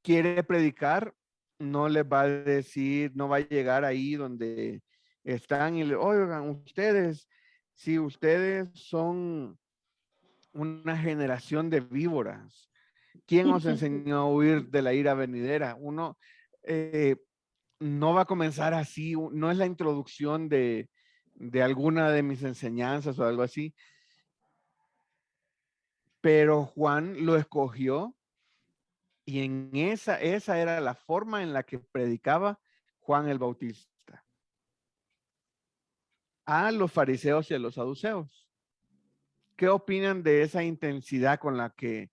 quiere predicar, no les va a decir, no va a llegar ahí donde están y le, oigan, ustedes, si ustedes son una generación de víboras, ¿quién os enseñó a huir de la ira venidera? Uno eh, no va a comenzar así, no es la introducción de alguna de mis enseñanzas o algo así, pero Juan lo escogió y en esa era la forma en la que predicaba Juan el Bautista a los fariseos y a los saduceos. ¿Qué opinan de esa intensidad con la que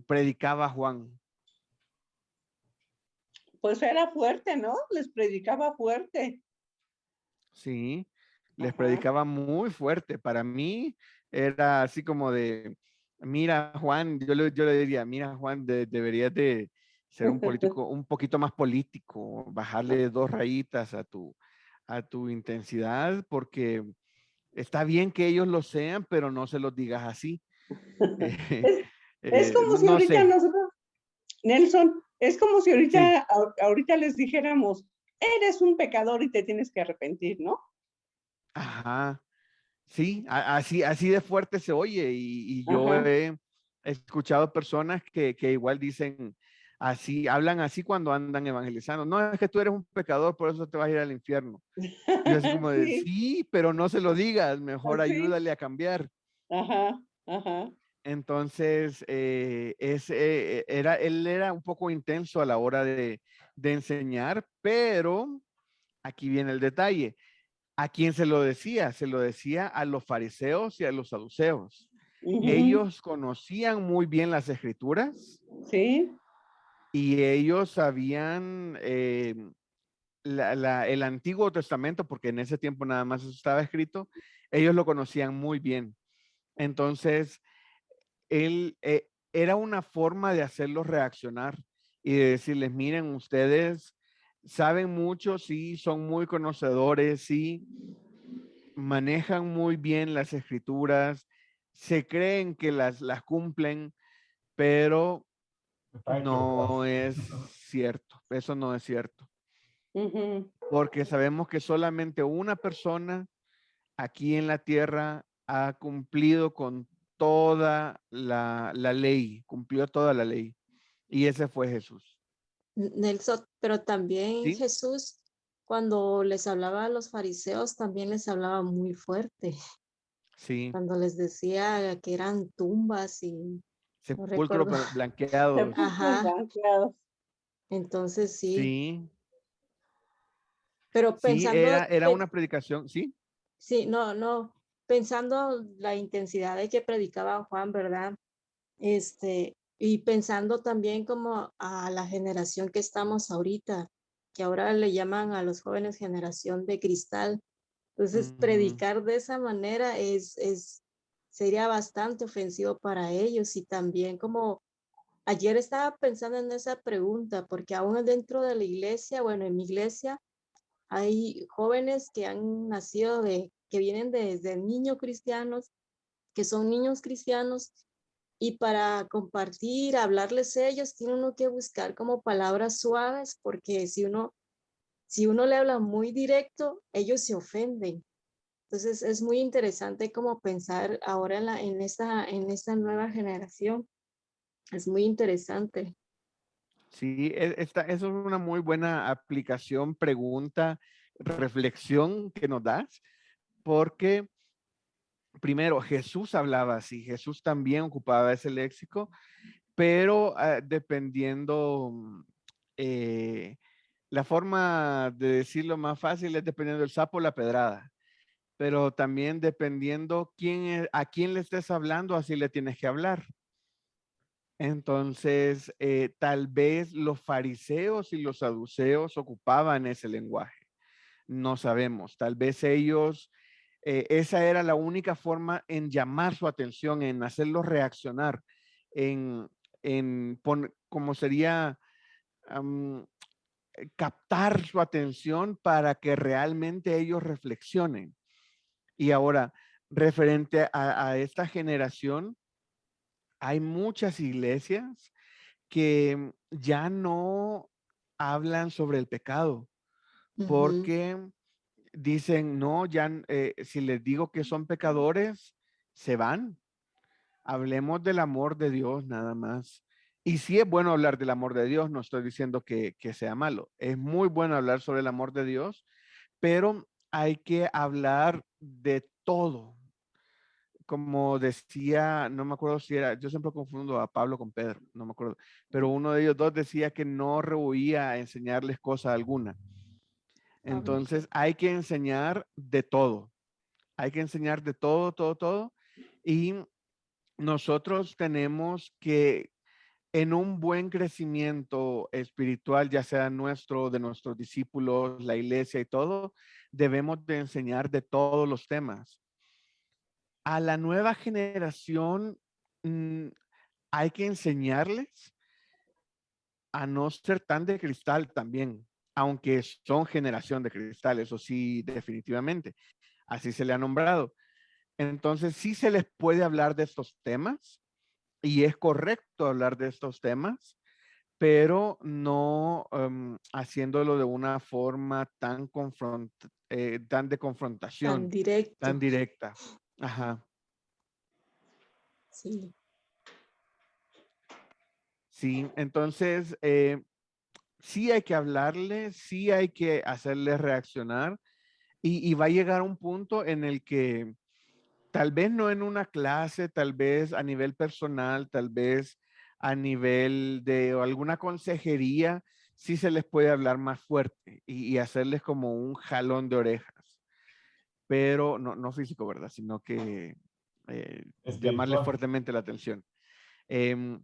predicaba Juan? Pues era fuerte, ¿no? Les predicaba fuerte. Sí, les Ajá. predicaba muy fuerte. Para mí era así como de, mira Juan, yo le diría, mira Juan, deberías de ser un político, un poquito más político, bajarle 2 rayitas a tu intensidad, porque está bien que ellos lo sean, pero no se los digas así. Es, es como si No ahorita sé. nosotros, Nelson, es como si Sí, ahorita les dijéramos, eres un pecador y te tienes que arrepentir, ¿no? ajá. Sí, así de fuerte se oye y yo Ajá. he escuchado personas que igual dicen así, hablan así cuando andan evangelizando. No, es que tú eres un pecador, por eso te vas a ir al infierno. Y yo así como de, Sí, sí, pero no se lo digas, mejor sí. ayúdale a cambiar. Ajá, ajá. Entonces, él era un poco intenso a la hora de enseñar, pero aquí viene el detalle. ¿A quién se lo decía? Se lo decía a los fariseos y a los saduceos. Ujú. Ellos conocían muy bien las escrituras Sí. y ellos sabían el Antiguo Testamento, porque en ese tiempo nada más eso estaba escrito, ellos lo conocían muy bien. Entonces, él era una forma de hacerlos reaccionar y de decirles, miren, ustedes saben mucho, sí, son muy conocedores, sí, manejan muy bien las escrituras, se creen que las cumplen, pero Están equivocados. no es cierto, eso no es cierto, Ujú. porque sabemos que solamente una persona aquí en la tierra ha cumplido con toda la ley, cumplió toda la ley, y ese fue Jesús. Nelson, pero también ¿Sí? Jesús, cuando les hablaba a los fariseos, también les hablaba muy fuerte, Sí, cuando les decía que eran tumbas y no sepulcros recuerdo. blanqueados. Sepulcros Ajá, blanqueados. entonces sí, Sí, pero sí, pensando, era una predicación, sí. sí, no, pensando la intensidad de que predicaba Juan, ¿verdad? Y pensando también como a la generación que estamos ahorita, que ahora le llaman a los jóvenes generación de cristal. Entonces, Ujú. predicar de esa manera sería bastante ofensivo para ellos. Y también como ayer estaba pensando en esa pregunta, porque aún dentro de la iglesia, bueno, en mi iglesia hay jóvenes que han nacido que vienen desde niños cristianos, que son niños cristianos, y para compartir, hablarles ellos, tiene uno que buscar como palabras suaves, porque si uno le habla muy directo, ellos se ofenden. Entonces es muy interesante como pensar ahora en esta nueva generación. Es muy interesante. Sí, eso es una muy buena aplicación, pregunta, reflexión que nos das, porque primero Jesús hablaba así, Jesús también ocupaba ese léxico, pero dependiendo, eh, la forma de decirlo más fácil es dependiendo del sapo o la pedrada, pero también dependiendo a quién le estés hablando, así le tienes que hablar. Entonces, tal vez los fariseos y los saduceos ocupaban ese lenguaje. No sabemos. Tal vez ellos, esa era la única forma en llamar su atención, en hacerlos reaccionar, en, como sería captar su atención para que realmente ellos reflexionen. Y ahora, referente a esta generación, hay muchas iglesias que ya no hablan sobre el pecado, Ujú. porque dicen, no, ya, si les digo que son pecadores, se van. Hablemos del amor de Dios nada más. Y sí es bueno hablar del amor de Dios, no estoy diciendo que sea malo. Es muy bueno hablar sobre el amor de Dios, pero hay que hablar de todo. Como decía, no me acuerdo si era, yo siempre confundo a Pablo con Pedro, no me acuerdo, pero uno de ellos dos decía que no rehuía a enseñarles cosa alguna. Pablo. Entonces hay que enseñar de todo, hay que enseñar de todo, todo, todo. Y nosotros tenemos que, en un buen crecimiento espiritual, ya sea nuestro, de nuestros discípulos, la iglesia y todo, debemos de enseñar de todos los temas. A la nueva generación, hay que enseñarles a no ser tan de cristal también, aunque son generación de cristal, eso sí, definitivamente, así se le ha nombrado. Entonces, sí se les puede hablar de estos temas y es correcto hablar de estos temas, pero no haciéndolo de una forma tan de Tan confrontación, tan directo. directa. Ajá. Sí. Sí, entonces, sí hay que hablarle, sí hay que hacerle reaccionar y va a llegar un punto en el que tal vez no en una clase, tal vez a nivel personal, tal vez a nivel de alguna consejería, sí se les puede hablar más fuerte y hacerles como un jalón de orejas, pero no físico, ¿verdad? Sino que llamarles Espiritual. fuertemente la atención. Em,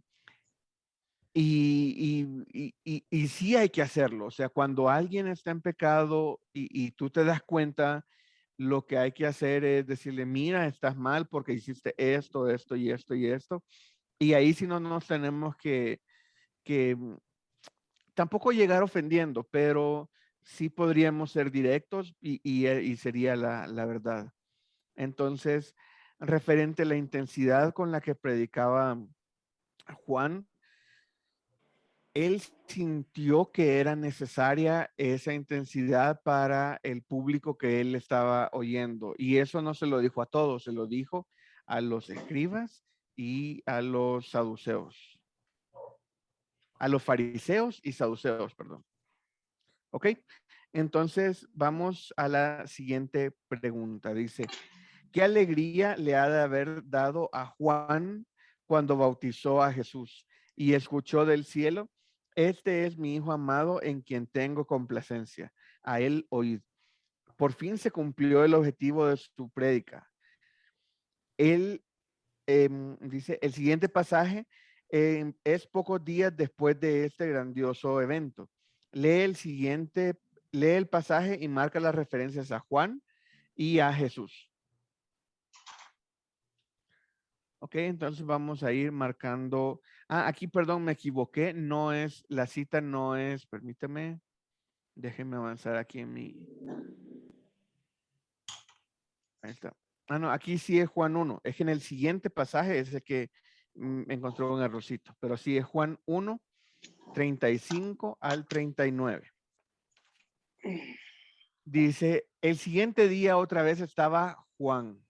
y sí hay que hacerlo. O sea, cuando alguien está en pecado y tú te das cuenta, lo que hay que hacer es decirle, mira, estás mal porque hiciste esto, esto y esto y esto. Y ahí sí no nos tenemos que tampoco llegar ofendiendo, pero sí podríamos ser directos y sería la verdad. Entonces, referente a la intensidad con la que predicaba Juan, él sintió que era necesaria esa intensidad para el público que él estaba oyendo. Y eso no se lo dijo a todos, se lo dijo a los escribas y a los saduceos, a los fariseos y saduceos, perdón. ¿Ok? Entonces vamos a la siguiente pregunta. Dice, ¿qué alegría le ha de haber dado a Juan cuando bautizó a Jesús y escuchó del cielo? Este es mi hijo amado en quien tengo complacencia. A él oíd. Por fin se cumplió el objetivo de su prédica. Él dice, el siguiente pasaje es pocos días después de este grandioso evento. lee el pasaje y marca las referencias a Juan y a Jesús. Ok, entonces vamos a ir marcando. Aquí, perdón, me equivoqué. No es, la cita no es, permítame. Déjenme avanzar aquí en mi. Ahí está. No, aquí sí es Juan 1. Es que en el siguiente pasaje es el que encontró un errorcito. Pero sí es Juan 1, 35 al 39. Dice, el siguiente día otra vez estaba Juan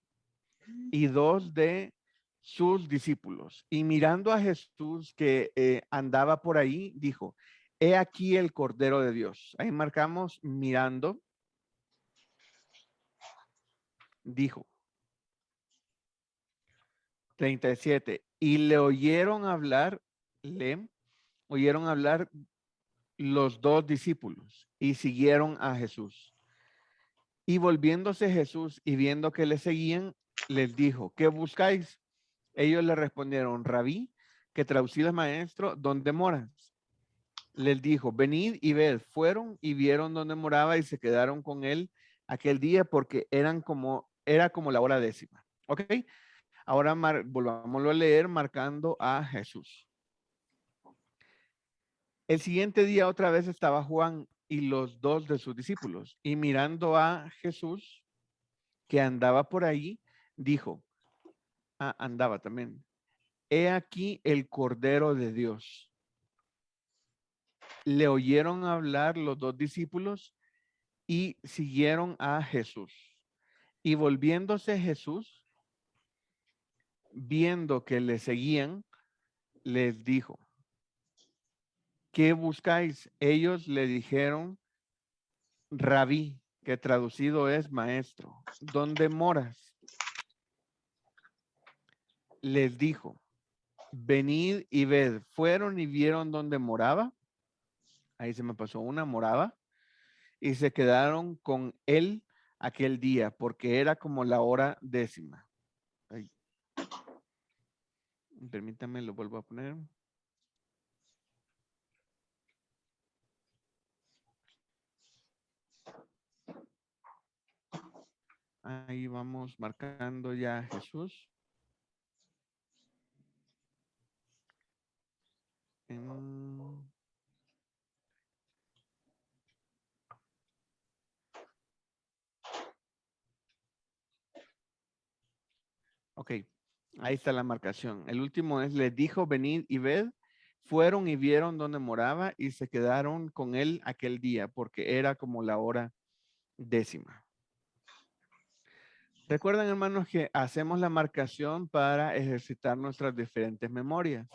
y 2 de sus discípulos. Y mirando a Jesús que andaba por ahí, dijo, he aquí el Cordero de Dios. Ahí marcamos mirando. Dijo. 37. Y le oyeron hablar los dos discípulos y siguieron a Jesús. Y volviéndose Jesús y viendo que le seguían, les dijo, ¿qué buscáis? Ellos le respondieron, Rabí, que traducido es maestro, ¿dónde moras? Les dijo, venid y ved. Fueron y vieron dónde moraba y se quedaron con él aquel día porque era como la hora 10. ¿Ok? Ahora volvámoslo a leer marcando a Jesús. El siguiente día otra vez estaba Juan y los dos de sus discípulos y mirando a Jesús que andaba por ahí, dijo, andaba también, he aquí el Cordero de Dios. Le oyeron hablar los dos discípulos y siguieron a Jesús. Y volviéndose Jesús, viendo que le seguían, les dijo, ¿qué buscáis? Ellos le dijeron, Rabí, que traducido es maestro, ¿dónde moras? Les dijo, venid y ved. Fueron y vieron dónde moraba. Ahí se me pasó una, moraba. Y se quedaron con él aquel día, porque era como la hora 10. Ay. Permítame, lo vuelvo a poner. Ahí vamos marcando ya a Jesús. Ok, ahí está la marcación. El último es, les dijo, venid y ved. Fueron y vieron dónde moraba y se quedaron con él aquel día, porque era como la hora 10. Recuerden, hermanos, que hacemos la marcación para ejercitar nuestras diferentes memorias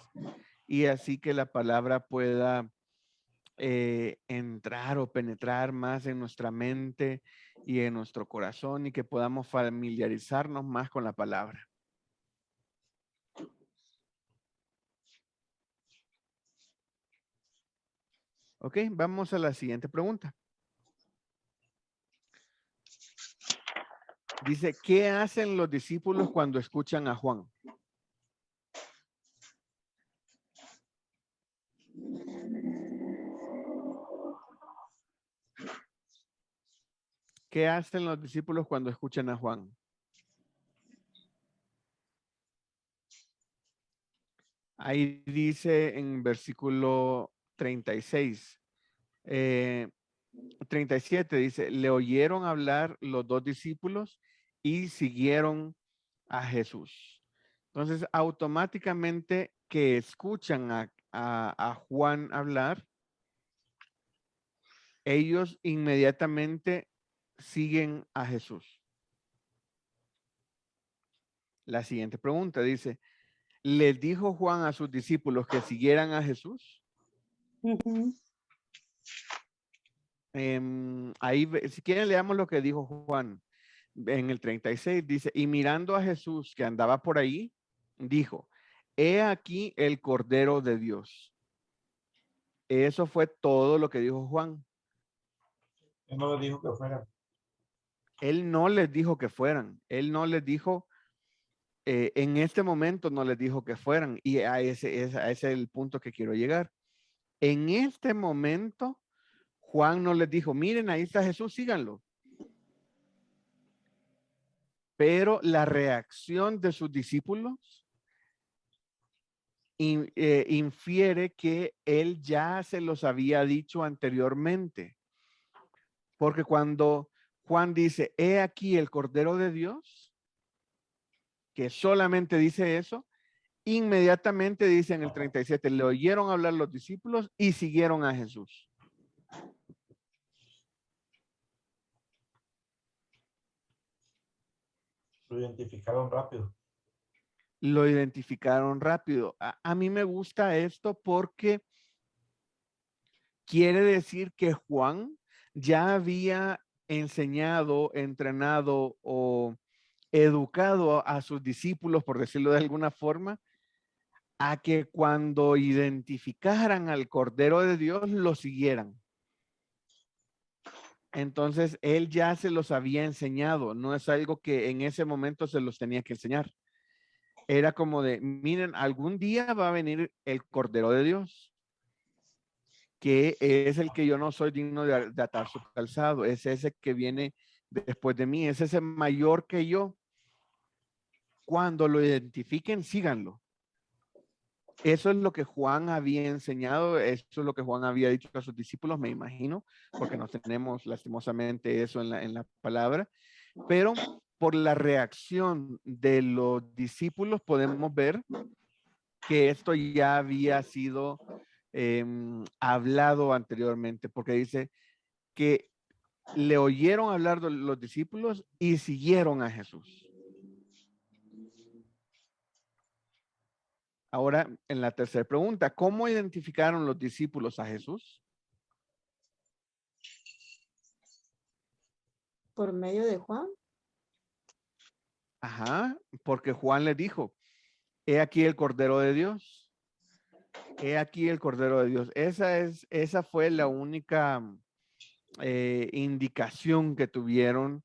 y así que la palabra pueda entrar o penetrar más en nuestra mente y en nuestro corazón y que podamos familiarizarnos más con la palabra. Ok, vamos a la siguiente pregunta. Dice, ¿qué hacen los discípulos cuando escuchan a Juan? ¿Qué hacen los discípulos cuando escuchan a Juan? Ahí dice en versículo 36. 37 dice, le oyeron hablar los dos discípulos y siguieron a Jesús. Entonces, automáticamente que escuchan a Juan hablar, ellos inmediatamente siguen a Jesús. La siguiente pregunta dice, ¿les dijo Juan a sus discípulos que siguieran a Jesús? Ahí, si quieren, leamos lo que dijo Juan en el 36. Dice, y mirando a Jesús que andaba por ahí, dijo, he aquí el Cordero de Dios. Eso fue todo lo que dijo Juan. Él no les dijo que fueran. Él no les dijo que fueran. Él no les dijo, en este momento no les dijo que fueran. Y a ese es el punto que quiero llegar. En este momento, Juan no les dijo, miren, ahí está Jesús, síganlo. Pero la reacción de sus discípulos infiere que él ya se los había dicho anteriormente. Porque cuando Juan dice, he aquí el Cordero de Dios, que solamente dice eso, inmediatamente dice en el 37, le oyeron hablar los discípulos y siguieron a Jesús. Lo identificaron rápido. Lo identificaron rápido. A mí me gusta esto porque quiere decir que Juan ya había enseñado, entrenado o educado a sus discípulos, por decirlo de alguna forma, a que cuando identificaran al Cordero de Dios, lo siguieran. Entonces, él ya se los había enseñado, no es algo que en ese momento se los tenía que enseñar. Era como de, miren, algún día va a venir el Cordero de Dios, que es el que yo no soy digno de atar su calzado, es ese que viene después de mí, es ese mayor que yo. Cuando lo identifiquen, síganlo. Eso es lo que Juan había enseñado, eso es lo que Juan había dicho a sus discípulos, me imagino, porque no tenemos lastimosamente eso en la palabra, pero por la reacción de los discípulos podemos ver que esto ya había sido hablado anteriormente, porque dice que le oyeron hablar de los discípulos y siguieron a Jesús. Ahora, en la tercera pregunta, ¿cómo identificaron los discípulos a Jesús? Por medio de Juan. Ajá, porque Juan les dijo, he aquí el Cordero de Dios. He aquí el Cordero de Dios. Esa fue la única indicación que tuvieron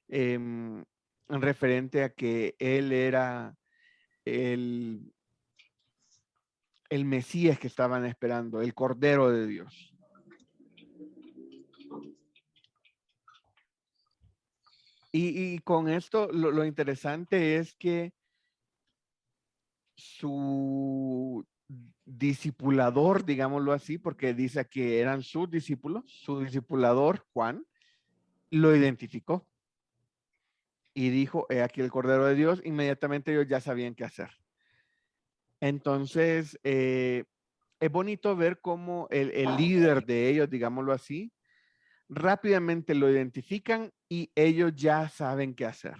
en referente a que él era el Mesías que estaban esperando, el Cordero de Dios. Y con esto lo interesante es que su discipulador, digámoslo así, porque dice que eran sus discípulos, su discipulador, Juan, lo identificó y dijo, he aquí el Cordero de Dios, inmediatamente ellos ya sabían qué hacer. Entonces, es bonito ver cómo el líder de ellos, digámoslo así, rápidamente lo identifican y ellos ya saben qué hacer.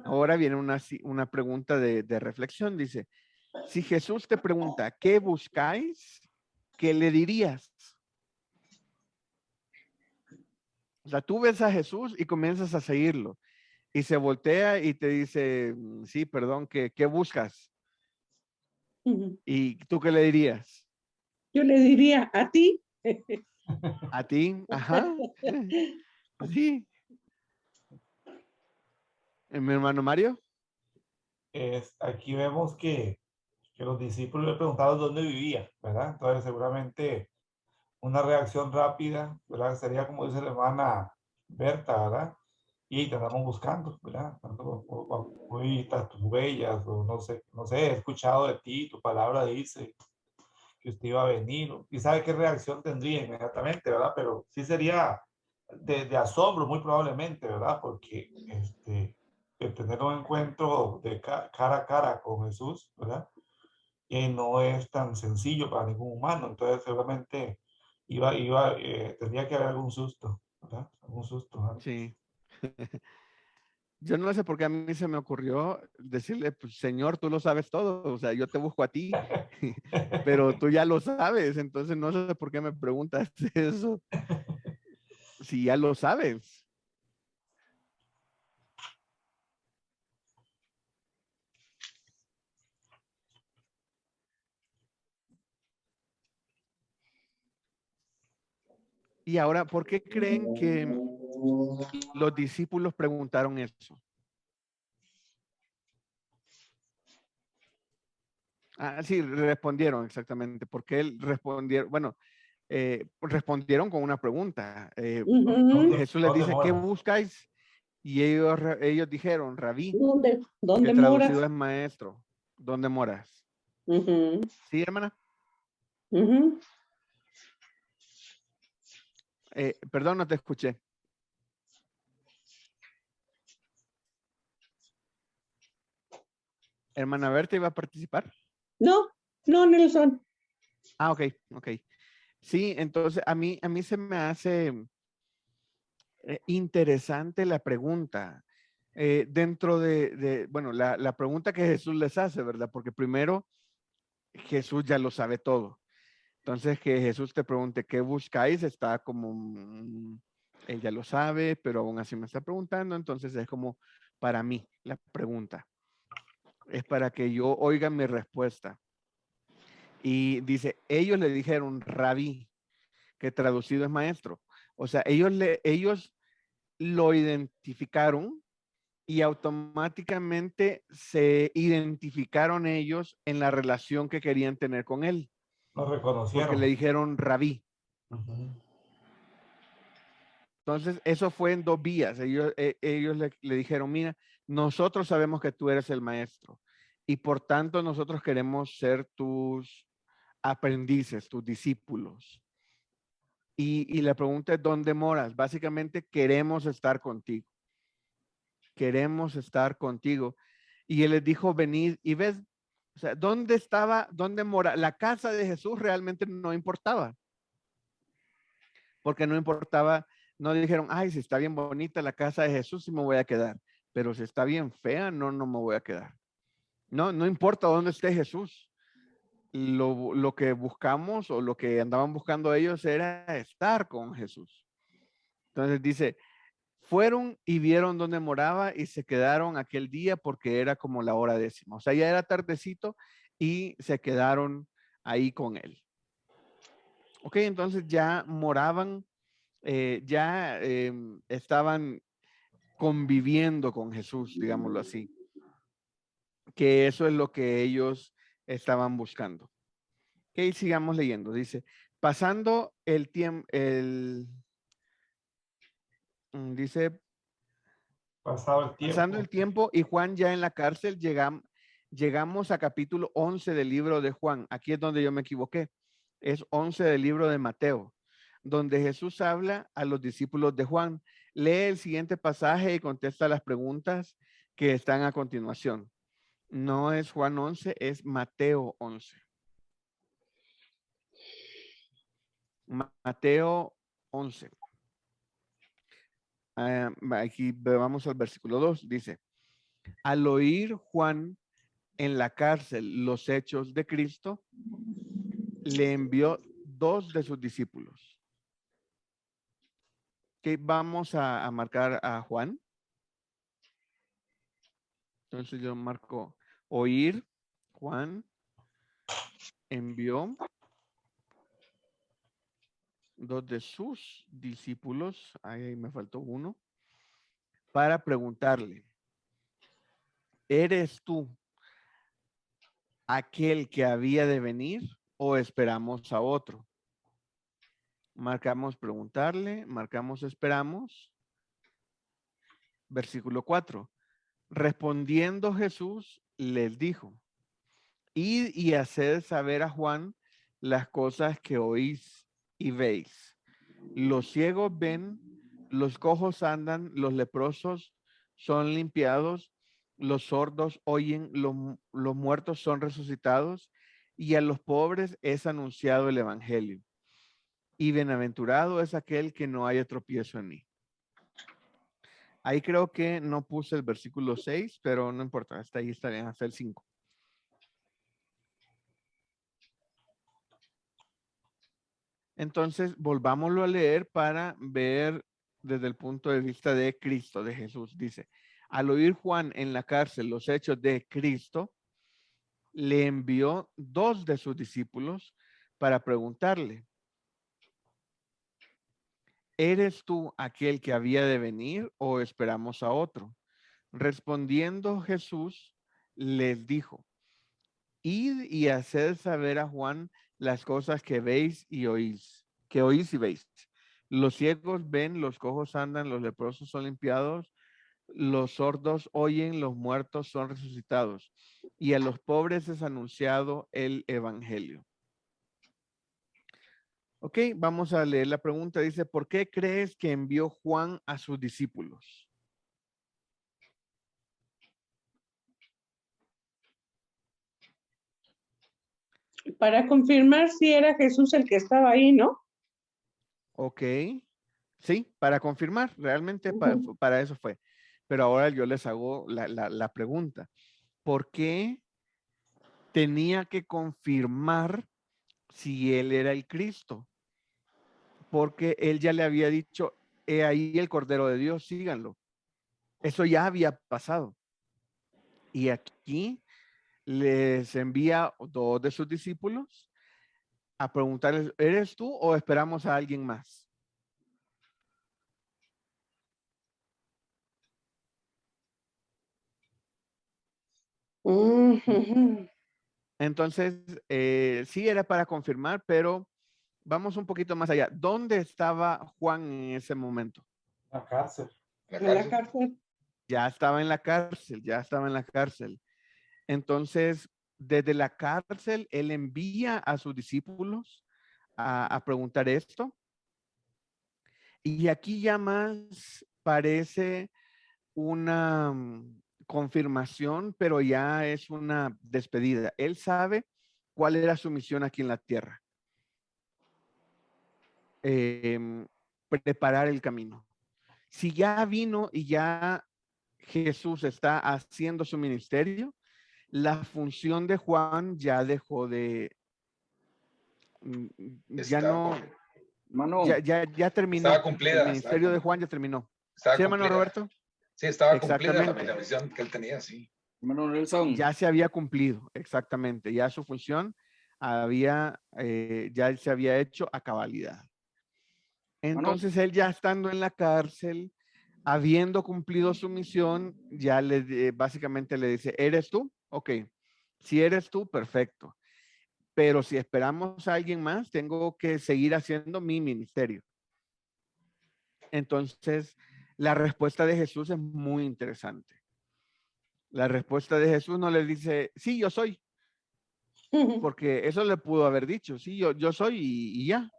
Ahora viene una pregunta de reflexión. Dice, si Jesús te pregunta, ¿qué buscáis? ¿Qué le dirías? O sea, tú ves a Jesús y comienzas a seguirlo. Y se voltea y te dice, sí, perdón, ¿qué buscas? ¿Y tú qué le dirías? Yo le diría, ¿a ti? ¿A ti? Ajá. Sí. ¿Mi hermano Mario? Aquí vemos que los discípulos le preguntaron dónde vivía, ¿verdad? Entonces seguramente una reacción rápida, ¿verdad? Sería como dice la hermana Berta, ¿verdad? Y te andamos buscando, ¿verdad? Muy tus huellas, o no sé, he escuchado de ti, tu palabra dice que usted iba a venir, y sabe qué reacción tendría inmediatamente, ¿verdad? Pero sí sería de asombro, muy probablemente, ¿verdad? Porque el tener un encuentro de cara a cara con Jesús, ¿verdad? No es tan sencillo para ningún humano, entonces seguramente tendría que haber algún susto, ¿verdad? Algún susto, ¿verdad? Sí. Yo no sé por qué a mí se me ocurrió decirle, pues, Señor, tú lo sabes todo, o sea, yo te busco a ti, pero tú ya lo sabes, entonces no sé por qué me preguntas eso, si ya lo sabes. Y ahora, ¿por qué creen que los discípulos preguntaron eso? Ah, sí, respondieron exactamente, porque él respondieron, bueno, respondieron con una pregunta. Jesús les ¿Dónde dice, ¿qué mora? buscáis? Y ellos dijeron, Rabí, ¿Dónde, que dónde traducido moras? es maestro. ¿Dónde moras? Ujú, Sí, hermana. ujú. Perdón, no te escuché. Hermana Berta iba a participar. No, no, Nelson. Ah, ok, ok. Sí, entonces a mí se me hace interesante la pregunta. Dentro bueno, la pregunta que Jesús les hace, ¿verdad? Porque primero Jesús ya lo sabe todo. Entonces que Jesús te pregunte, ¿qué buscáis? Está como, él ya lo sabe, pero aún así me está preguntando. Entonces es como para mí la pregunta. Es para que yo oiga mi respuesta. Y dice, ellos le dijeron rabí, que traducido es maestro. O sea, ellos lo identificaron y automáticamente se identificaron ellos en la relación que querían tener con él, Lo porque le reconocieron. dijeron rabí. Ujú. Entonces, eso fue en dos vías. Ellos le dijeron, mira, nosotros sabemos que tú eres el maestro y por tanto nosotros queremos ser tus aprendices, tus discípulos. Y la pregunta es, ¿dónde moras? Básicamente, queremos estar contigo. Queremos estar contigo. Y él les dijo, venid y ves, o sea, ¿dónde estaba, dónde mora? La casa de Jesús realmente no importaba, porque no importaba, no dijeron, ay, si está bien bonita la casa de Jesús, sí me voy a quedar, pero si está bien fea, no, no me voy a quedar. No, no importa dónde esté Jesús. Lo que buscamos o lo que andaban buscando ellos era estar con Jesús. Entonces dice, fueron y vieron dónde moraba y se quedaron aquel día porque era como la hora 10:00. O sea, ya era tardecito y se quedaron ahí con él. Ok, entonces ya moraban, ya estaban conviviendo con Jesús, digámoslo así. Que eso es lo que ellos estaban buscando. Ok, sigamos leyendo. Dice, pasando el tiempo, dice, Pasado el pasando el tiempo. tiempo y Juan ya en la cárcel, llegamos a capítulo 11 del libro de Juan. Aquí es donde yo me equivoqué. Es 11 del libro de Mateo, donde Jesús habla a los discípulos de Juan. Lee el siguiente pasaje y contesta las preguntas que están a continuación. No es Juan 11, es Mateo 11. Mateo 11. Aquí vamos al versículo 2. Dice, al oír Juan en la cárcel los hechos de Cristo, le envió 2 de sus discípulos. Que vamos a marcar a Juan. Entonces yo marco oír. Juan envió 2 de sus discípulos. Ahí me faltó uno. Para preguntarle, ¿eres tú aquel que había de venir o esperamos a otro? Marcamos preguntarle, marcamos esperamos. Versículo 4. Respondiendo Jesús les dijo, id y haced saber a Juan las cosas que oís y veis. Los ciegos ven, los cojos andan, los leprosos son limpiados, los sordos oyen, los muertos son resucitados y a los pobres es anunciado el evangelio. Y bienaventurado es aquel que no haya tropiezo en mí. Ahí creo que no puse el versículo 6, pero no importa, hasta ahí está bien, hasta el 5. Entonces, volvámoslo a leer para ver desde el punto de vista de Cristo, de Jesús. Dice, al oír Juan en la cárcel los hechos de Cristo, le envió 2 de sus discípulos para preguntarle, ¿eres tú aquel que había de venir o esperamos a otro? Respondiendo Jesús, les dijo, Id y haced saber a Juan las cosas que veis y oís, que oís y veis. Los ciegos ven, los cojos andan, los leprosos son limpiados, los sordos oyen, los muertos son resucitados, y a los pobres es anunciado el evangelio. Ok, vamos a leer la pregunta. Dice, ¿por qué crees que envió Juan a sus discípulos? Para confirmar si era Jesús el que estaba ahí, ¿no? Ok, sí, para confirmar, realmente Ujú. para eso fue. Pero ahora yo les hago la pregunta. ¿Por qué tenía que confirmar si él era el Cristo? Porque él ya le había dicho, he ahí el Cordero de Dios, síganlo. Eso ya había pasado. Y aquí les envía dos de sus discípulos a preguntarles, ¿eres tú o esperamos a alguien más? Ujú. Entonces, sí era para confirmar, pero vamos un poquito más allá. ¿Dónde estaba Juan en ese momento? La cárcel. La En la cárcel. cárcel. Ya estaba en la cárcel, ya estaba en la cárcel. Entonces, desde la cárcel, él envía a sus discípulos a preguntar esto. Y aquí ya más parece una confirmación, pero ya es una despedida. Él sabe cuál era su misión aquí en la tierra. Preparar el camino. Si ya vino y ya Jesús está haciendo su ministerio, la función de Juan ya dejó de, ya Está, no, Mano, ya estaba terminó. El cumplida, ministerio de Juan ya terminó. estaba ¿Sí, hermano cumplida. Roberto? Sí, estaba cumplida la Exactamente. misión que él tenía, sí. mano Nelson, Ya se había cumplido, exactamente. Ya su función había, ya se había hecho a cabalidad. mano, Entonces él ya estando en la cárcel, habiendo cumplido su misión, ya básicamente le dice, ¿eres tú? Ok, si eres tú, perfecto. Pero si esperamos a alguien más, tengo que seguir haciendo mi ministerio. Entonces, la respuesta de Jesús es muy interesante. La respuesta de Jesús no le dice, sí, yo soy, porque eso le pudo haber dicho, sí, yo soy y ya.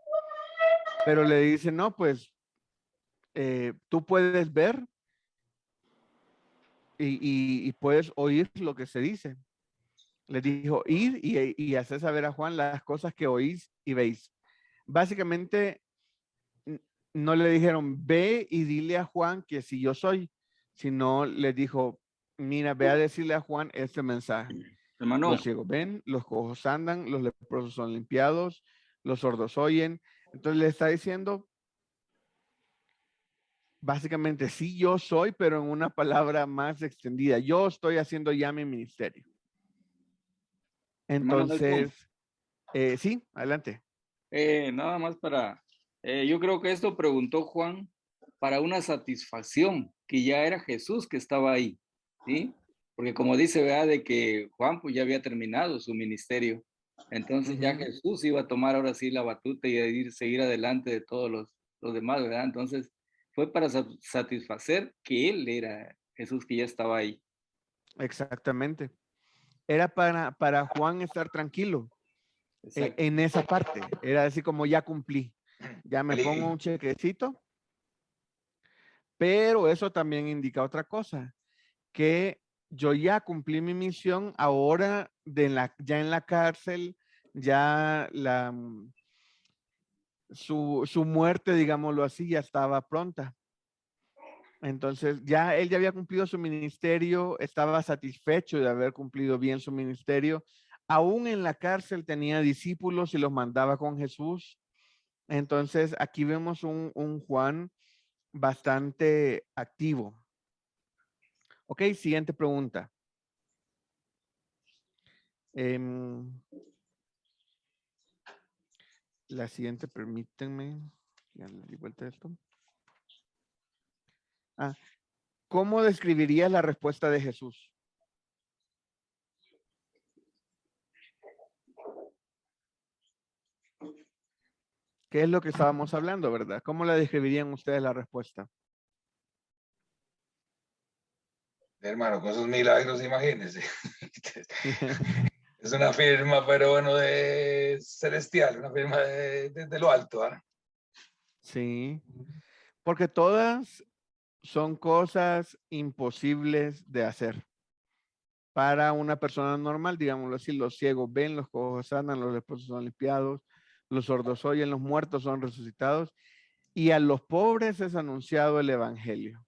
Pero le dice, no, pues tú puedes ver y puedes oír lo que se dice. Les dijo, id y hacer saber a Juan las cosas que oís y veis. Básicamente, no le dijeron, ve y dile a Juan que si yo soy, sino le dijo, mira, ve a decirle a Juan este mensaje. hermano, Los ciegos ven, los cojos andan, los leprosos son limpiados, los sordos oyen. Entonces le está diciendo, básicamente, sí, yo soy, pero en una palabra más extendida. Yo estoy haciendo ya mi ministerio. hermano Nelson, Entonces, sí, adelante. nada más para, yo creo que esto preguntó Juan para una satisfacción, que ya era Jesús que estaba ahí, ¿sí? Porque como dice, ¿verdad? De que Juan pues ya había terminado su ministerio, entonces ya Jesús iba a tomar ahora sí la batuta y a seguir adelante de todos los demás, ¿verdad? Entonces fue para satisfacer que él era Jesús que ya estaba ahí. Exactamente. Era para Juan estar tranquilo Exacto. en esa parte. Era así como ya cumplí, ya me pongo Eli, un chequecito, pero eso también indica otra cosa, que yo ya cumplí mi misión, ahora ya en la cárcel, ya su muerte, digámoslo así, ya estaba pronta. Entonces, ya él ya había cumplido su ministerio, estaba satisfecho de haber cumplido bien su ministerio. Aún en la cárcel tenía discípulos y los mandaba con Jesús. Entonces, aquí vemos un Juan bastante activo. Ok, siguiente pregunta. La siguiente, permítanme. Ya le di vuelta a esto. ¿Cómo describirías la respuesta de Jesús? ¿Qué es lo que estábamos hablando, verdad? ¿Cómo la describirían ustedes la respuesta? Hermano, con esos milagros, imagínense. Es una firma, pero bueno, de celestial, una firma de lo alto. ¿Ah? Sí, porque todas son cosas imposibles de hacer. Para una persona normal, digámoslo así, los ciegos ven, los cojos sanan, los leprosos son limpiados, los sordos oyen, los muertos son resucitados, y a los pobres es anunciado el evangelio.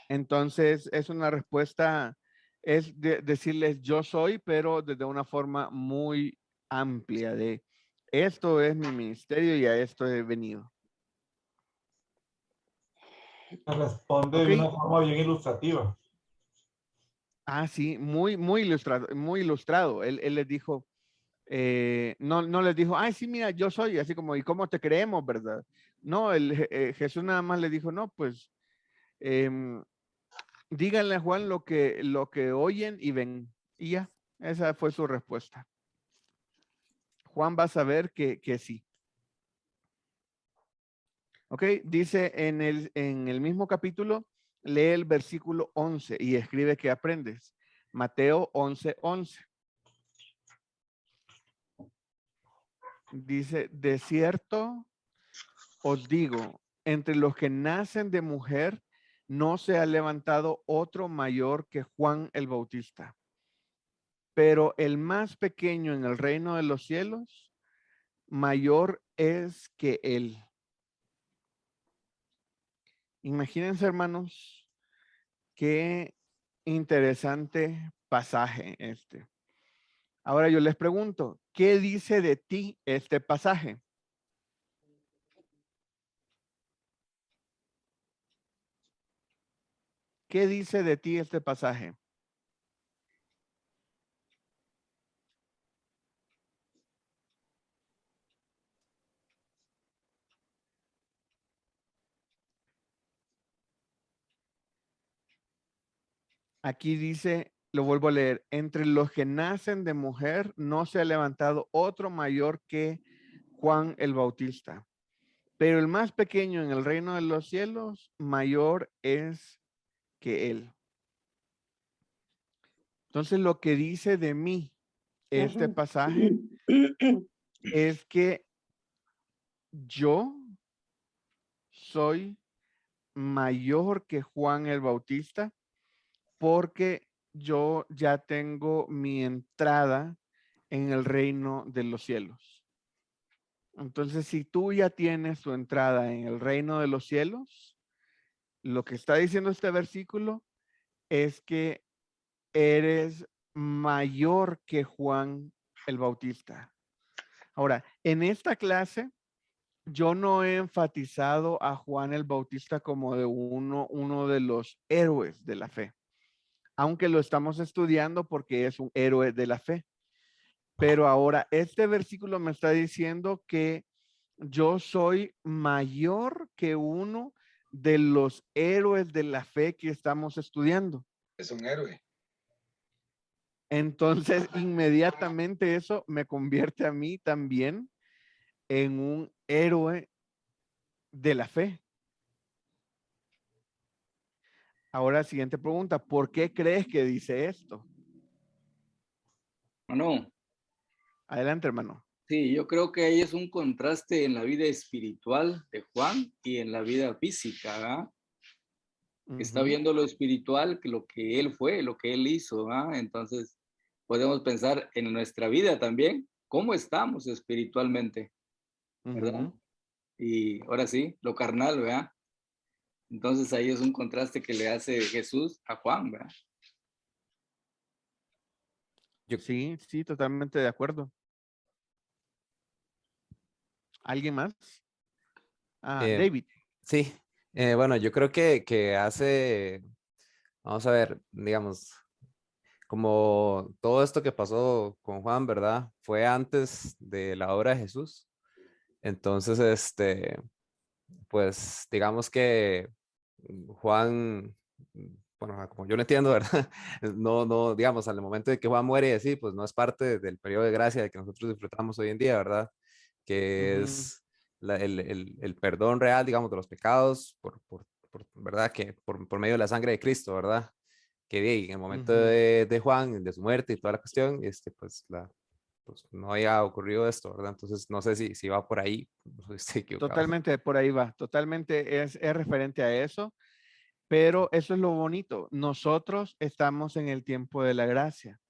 Entonces, es una respuesta, es decirles yo soy, pero desde una forma muy amplia de esto es mi ministerio y a esto he venido. Responde de una forma bien ilustrativa. Ah, sí, muy ilustrado. Él les dijo, no les dijo, ay, sí, mira, yo soy, así como, ¿y cómo te creemos, verdad? No, Jesús nada más le dijo, no, pues, díganle a Juan lo que oyen y ven. Y ya, esa fue su respuesta. Juan va a saber que sí. Ok, dice en el mismo capítulo, lee el versículo 11 y escribe que aprendes. Mateo 11:11. Dice, de cierto os digo, entre los que nacen de mujer, no se ha levantado otro mayor que Juan el Bautista. Pero el más pequeño en el reino de los cielos, mayor es que él. Imagínense, hermanos, qué interesante pasaje este. Ahora yo les pregunto, ¿qué dice de ti este pasaje? ¿Qué dice de ti este pasaje? Aquí dice, lo vuelvo a leer, entre los que nacen de mujer no se ha levantado otro mayor que Juan el Bautista. Pero el más pequeño en el reino de los cielos, mayor es que él. Entonces lo que dice de mí este pasaje es que yo soy mayor que Juan el Bautista porque yo ya tengo mi entrada en el reino de los cielos. Entonces, si tú ya tienes tu entrada en el reino de los cielos, lo que está diciendo este versículo es que eres mayor que Juan el Bautista. Ahora, en esta clase, yo no he enfatizado a Juan el Bautista como de uno de los héroes de la fe, aunque lo estamos estudiando porque es un héroe de la fe. Pero ahora, este versículo me está diciendo que yo soy mayor que uno de los héroes de la fe que estamos estudiando. Es un héroe. Entonces, inmediatamente eso me convierte a mí también en un héroe de la fe. Ahora, siguiente pregunta, ¿por qué crees que dice esto? No. Adelante, hermano. Sí, yo creo que ahí es un contraste en la vida espiritual de Juan y en la vida física, ¿verdad? Está viendo lo espiritual, que lo que él fue, lo que él hizo, ¿verdad? Entonces, podemos pensar en nuestra vida también, cómo estamos espiritualmente, ¿verdad? Y ahora sí, lo carnal, ¿verdad? Entonces ahí es un contraste que le hace Jesús a Juan, ¿verdad? Sí, totalmente de acuerdo. ¿Alguien más? David. Sí, bueno, yo creo que hace, vamos a ver, digamos, como todo esto que pasó con Juan, ¿verdad? Fue antes de la obra de Jesús. Entonces, pues digamos que Juan, bueno, como yo lo entiendo, ¿verdad? No, digamos, al momento de que Juan muere y así, pues no es parte del periodo de gracia de que nosotros disfrutamos hoy en día, ¿verdad? que Ujú. es el perdón real, digamos, de los pecados, ¿verdad? Que por medio de la sangre de Cristo, ¿verdad? Que de ahí, en el momento Ujú. de Juan, de su muerte y toda la cuestión, pues, pues no haya ocurrido esto, ¿verdad? Entonces, no sé si va por ahí, no sé si estoy equivocado. Totalmente por ahí va, totalmente es referente a eso, pero eso es lo bonito. Nosotros estamos en el tiempo de la gracia,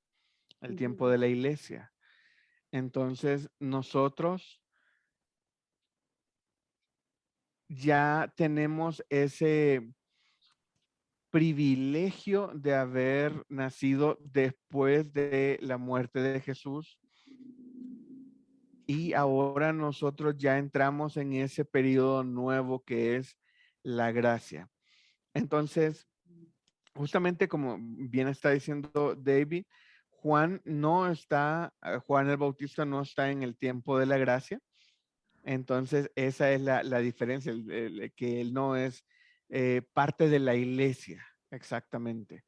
el tiempo de la iglesia. Entonces, nosotros ya tenemos ese privilegio de haber nacido después de la muerte de Jesús. Y ahora nosotros ya entramos en ese periodo nuevo que es la gracia. Entonces, justamente como bien está diciendo David, Juan el Bautista no está en el tiempo de la gracia. Entonces, esa es la diferencia, que él no es parte de la iglesia, exactamente,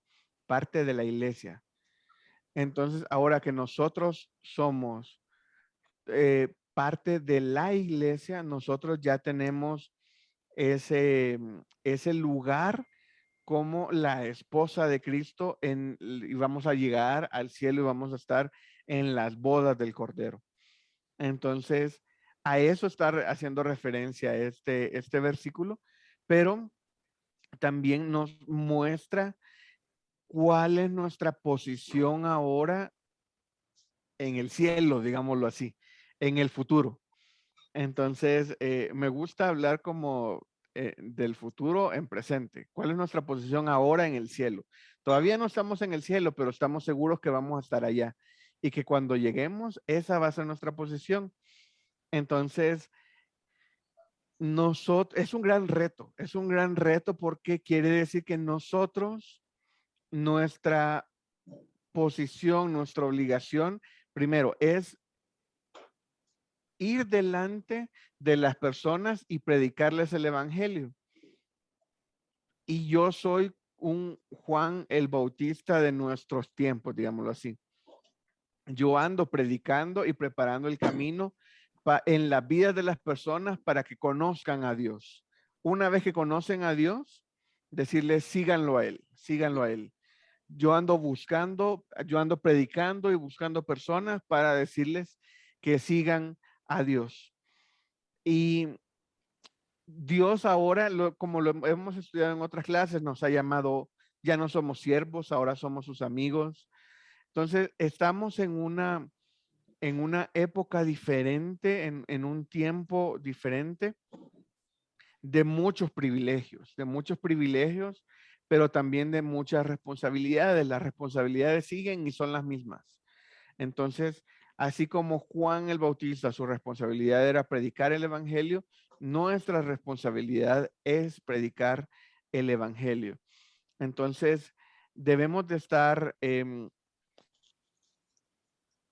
parte de la iglesia. Entonces, ahora que nosotros somos parte de la iglesia, nosotros ya tenemos ese lugar como la esposa de Cristo y vamos a llegar al cielo y vamos a estar en las bodas del Cordero. Entonces, a eso está haciendo referencia este versículo, pero también nos muestra cuál es nuestra posición ahora en el cielo, digámoslo así, en el futuro. Entonces, me gusta hablar como del futuro en presente. ¿Cuál es nuestra posición ahora en el cielo? Todavía no estamos en el cielo, pero estamos seguros que vamos a estar allá y que cuando lleguemos, esa va a ser nuestra posición. Entonces, es un gran reto porque quiere decir que nosotros, nuestra posición, nuestra obligación, primero, es ir delante de las personas y predicarles el evangelio. Y yo soy un Juan el Bautista de nuestros tiempos, digámoslo así. Yo ando predicando y preparando el camino en la vida de las personas para que conozcan a Dios. Una vez que conocen a Dios, decirles síganlo a Él, síganlo a Él. Yo ando predicando y buscando personas para decirles que sigan a Dios. Y Dios ahora, como lo hemos estudiado en otras clases, nos ha llamado, ya no somos siervos, ahora somos sus amigos. Entonces, estamos en una época diferente, en un tiempo diferente de muchos privilegios, pero también de muchas responsabilidades. Las responsabilidades siguen y son las mismas. Entonces, así como Juan el Bautista, su responsabilidad era predicar el evangelio, nuestra responsabilidad es predicar el evangelio. Entonces, debemos de estar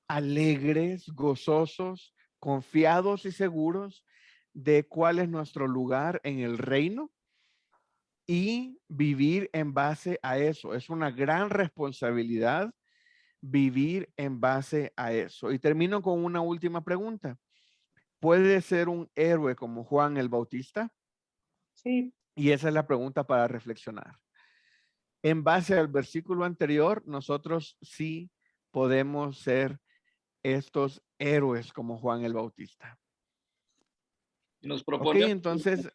alegres, gozosos, confiados y seguros de cuál es nuestro lugar en el reino y vivir en base a eso. Es una gran responsabilidad vivir en base a eso. Y termino con una última pregunta. ¿Puede ser un héroe como Juan el Bautista? Sí. Y esa es la pregunta para reflexionar. En base al versículo anterior, nosotros sí podemos ser estos héroes como Juan el Bautista. Nos Ok, proponemos, entonces,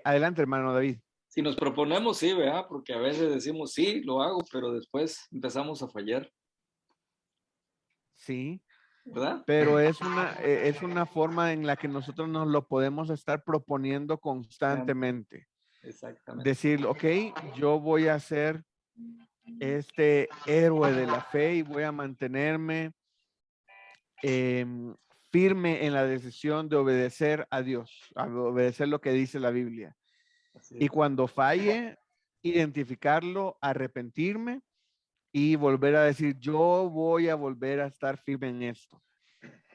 adelante, hermano David. si nos proponemos, sí, ¿verdad? Porque a veces decimos, sí, lo hago, pero después empezamos a fallar. Sí, ¿verdad? pero es una forma en la que nosotros nos lo podemos estar proponiendo constantemente. Exactamente. Decir, ok, yo voy a ser este héroe de la fe y voy a mantenerme firme en la decisión de obedecer a Dios, a obedecer lo que dice la Biblia. Y cuando falle, identificarlo, arrepentirme y volver a decir, yo voy a volver a estar firme en esto.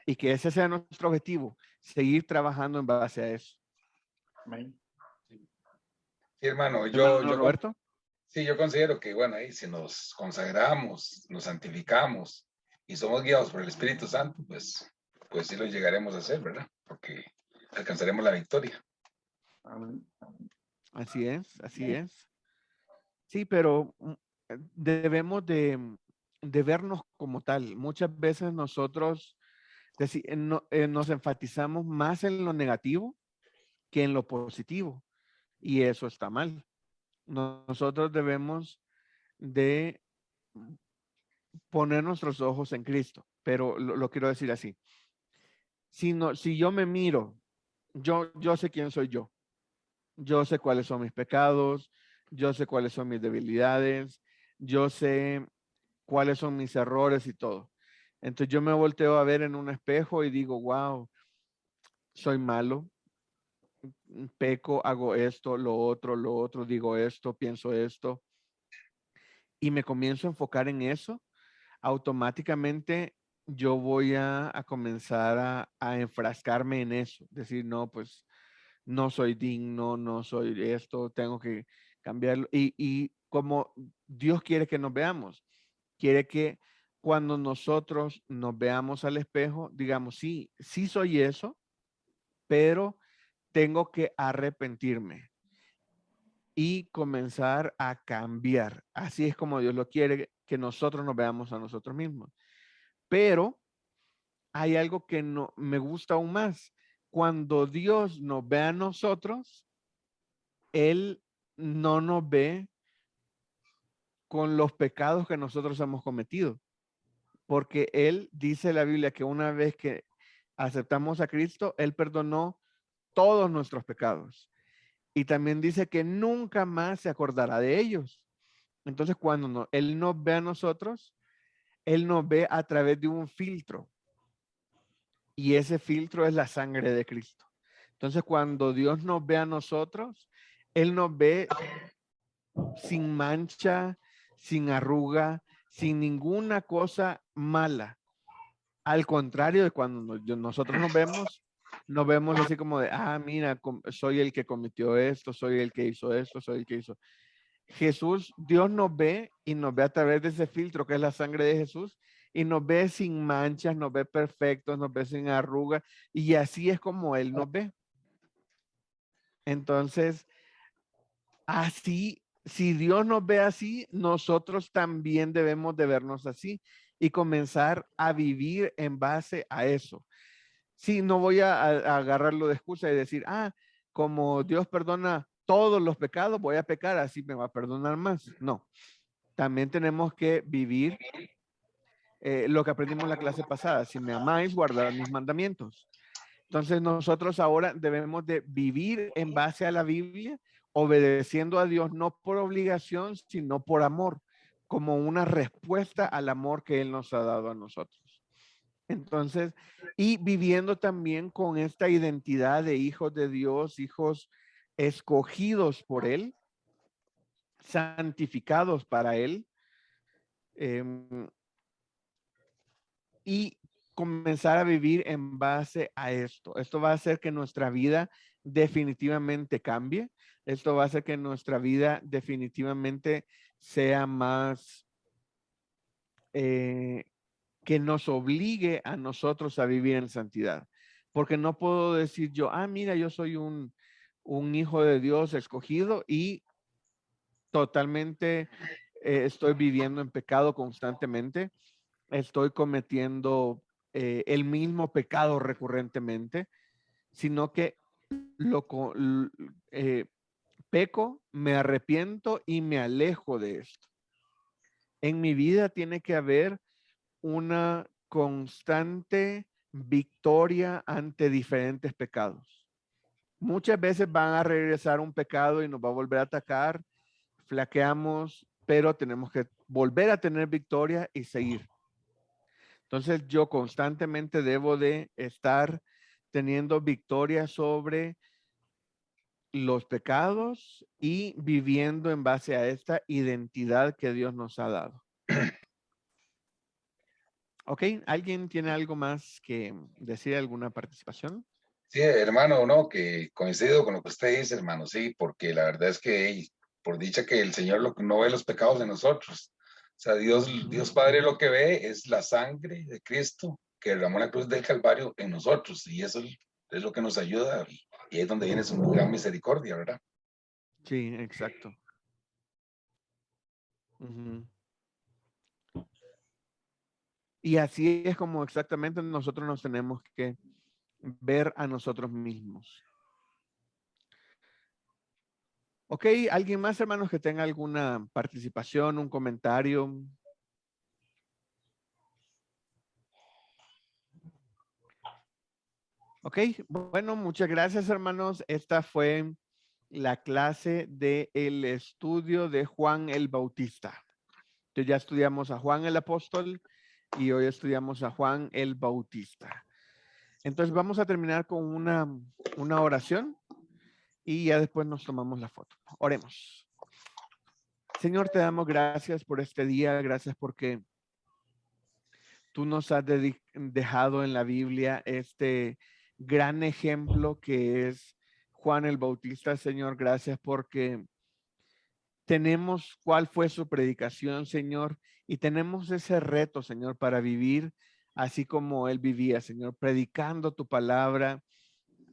Y que ese sea nuestro objetivo, seguir trabajando en base a eso. Amén. Sí, hermano, Roberto. Sí, yo considero que, bueno, ahí si nos consagramos, nos santificamos y somos guiados por el Espíritu Santo, pues pues sí lo llegaremos a hacer, ¿verdad? Porque alcanzaremos la victoria. Así es, así es. Sí, pero debemos de vernos como tal. Muchas veces nosotros nos enfatizamos más en lo negativo que en lo positivo, y eso está mal. Nosotros debemos de poner nuestros ojos en Cristo, pero lo quiero decir así. Si yo me miro, yo sé quién soy yo. Yo sé cuáles son mis pecados, yo sé cuáles son mis debilidades, yo sé cuáles son mis errores y todo. Entonces yo me volteo a ver en un espejo y digo, wow, soy malo, peco, hago esto, lo otro, digo esto, pienso esto, y me comienzo a enfocar en eso. Automáticamente yo voy a comenzar a enfrascarme en eso, decir, no, pues no soy digno, no soy esto, tengo que cambiarlo. Y como Dios quiere que nos veamos, quiere que cuando nosotros nos veamos al espejo, digamos, sí, sí soy eso, pero tengo que arrepentirme y comenzar a cambiar. Así es como Dios lo quiere, que nosotros nos veamos a nosotros mismos. Pero hay algo que no me gusta aún más. Cuando Dios nos ve a nosotros, Él no nos ve con los pecados que nosotros hemos cometido, porque Él dice en la Biblia que una vez que aceptamos a Cristo, Él perdonó todos nuestros pecados. Y también dice que nunca más se acordará de ellos. Entonces, cuando Él nos ve a nosotros, Él nos ve a través de un filtro. Y ese filtro es la sangre de Cristo. Entonces, cuando Dios nos ve a nosotros, Él nos ve sin mancha, sin arruga, sin ninguna cosa mala. Al contrario de cuando nosotros nos vemos así como de, mira, soy el que cometió esto, soy el que hizo esto, soy el que hizo. Jesús, Dios nos ve y nos ve a través de ese filtro que es la sangre de Jesús y nos ve sin manchas, nos ve perfectos, nos ve sin arrugas y así es como Él nos ve. Entonces, así, si Dios nos ve así, nosotros también debemos de vernos así y comenzar a vivir en base a eso. Sí, no voy a agarrarlo de excusa y decir, como Dios perdona todos los pecados, voy a pecar, así me va a perdonar más. No, también tenemos que vivir lo que aprendimos en la clase pasada. Si me amáis, guardad mis mandamientos. Entonces nosotros ahora debemos de vivir en base a la Biblia, obedeciendo a Dios no por obligación, sino por amor, como una respuesta al amor que Él nos ha dado a nosotros. Entonces, y viviendo también con esta identidad de hijos de Dios, hijos escogidos por Él, santificados para Él, y comenzar a vivir en base a esto. Esto va a hacer que nuestra vida definitivamente cambie. Esto va a hacer que nuestra vida definitivamente sea más, que nos obligue a nosotros a vivir en santidad. Porque no puedo decir yo, mira, yo soy un hijo de Dios escogido y totalmente estoy viviendo en pecado constantemente. Estoy cometiendo el mismo pecado recurrentemente, sino que peco, me arrepiento y me alejo de esto. En mi vida tiene que haber una constante victoria ante diferentes pecados. Muchas veces van a regresar un pecado y nos va a volver a atacar, flaqueamos, pero tenemos que volver a tener victoria y seguir. Entonces yo constantemente debo de estar teniendo victoria sobre los pecados y viviendo en base a esta identidad que Dios nos ha dado. Ok, ¿alguien tiene algo más que decir, alguna participación? Sí, hermano, no, que coincido con lo que usted dice, hermano, sí, porque la verdad es que por dicha que el Señor no ve los pecados de nosotros. O sea, Dios Padre lo que ve es la sangre de Cristo que derramó la cruz del Calvario en nosotros, y eso es lo que nos ayuda, y ahí es donde viene su gran misericordia, ¿verdad? Sí, exacto. Ujú. Y así es como exactamente nosotros nos tenemos que ver a nosotros mismos. Ok, ¿alguien más, hermanos, que tenga alguna participación, un comentario? Ok, bueno, muchas gracias, hermanos. Esta fue la clase del estudio de Juan el Bautista. Entonces ya estudiamos a Juan el Apóstol y hoy estudiamos a Juan el Bautista. Entonces vamos a terminar con una oración y ya después nos tomamos la foto. Oremos. Señor, te damos gracias por este día, gracias porque tú nos has dejado en la Biblia este gran ejemplo que es Juan el Bautista, Señor. Gracias porque tenemos cuál fue su predicación, Señor, y tenemos ese reto, Señor, para vivir así como él vivía, Señor, predicando tu palabra,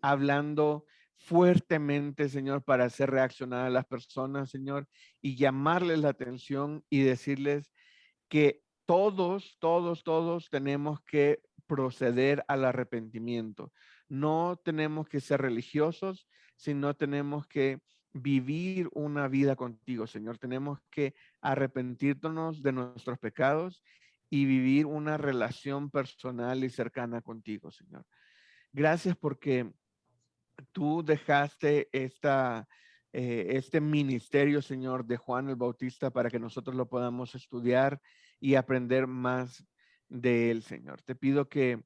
hablando fuertemente, Señor, para hacer reaccionar a las personas, Señor, y llamarles la atención y decirles que todos tenemos que proceder al arrepentimiento. No tenemos que ser religiosos, sino tenemos que vivir una vida contigo, Señor. Tenemos que arrepentirnos de nuestros pecados y vivir una relación personal y cercana contigo, Señor. Gracias porque tú dejaste este ministerio, Señor, de Juan el Bautista para que nosotros lo podamos estudiar y aprender más de él, Señor. Te pido que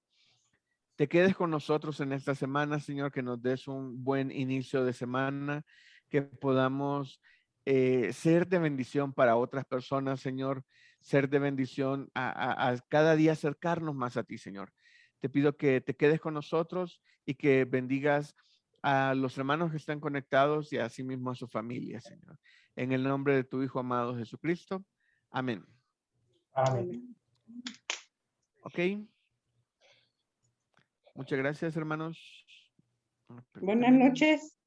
te quedes con nosotros en esta semana, Señor, que nos des un buen inicio de semana, que podamos ser de bendición para otras personas, Señor, ser de bendición a cada día acercarnos más a ti, Señor. Te pido que te quedes con nosotros y que bendigas a los hermanos que están conectados y asimismo a su familia, Señor. En el nombre de tu Hijo amado Jesucristo. Amén. Amén. Ok. Muchas gracias, hermanos. Buenas noches.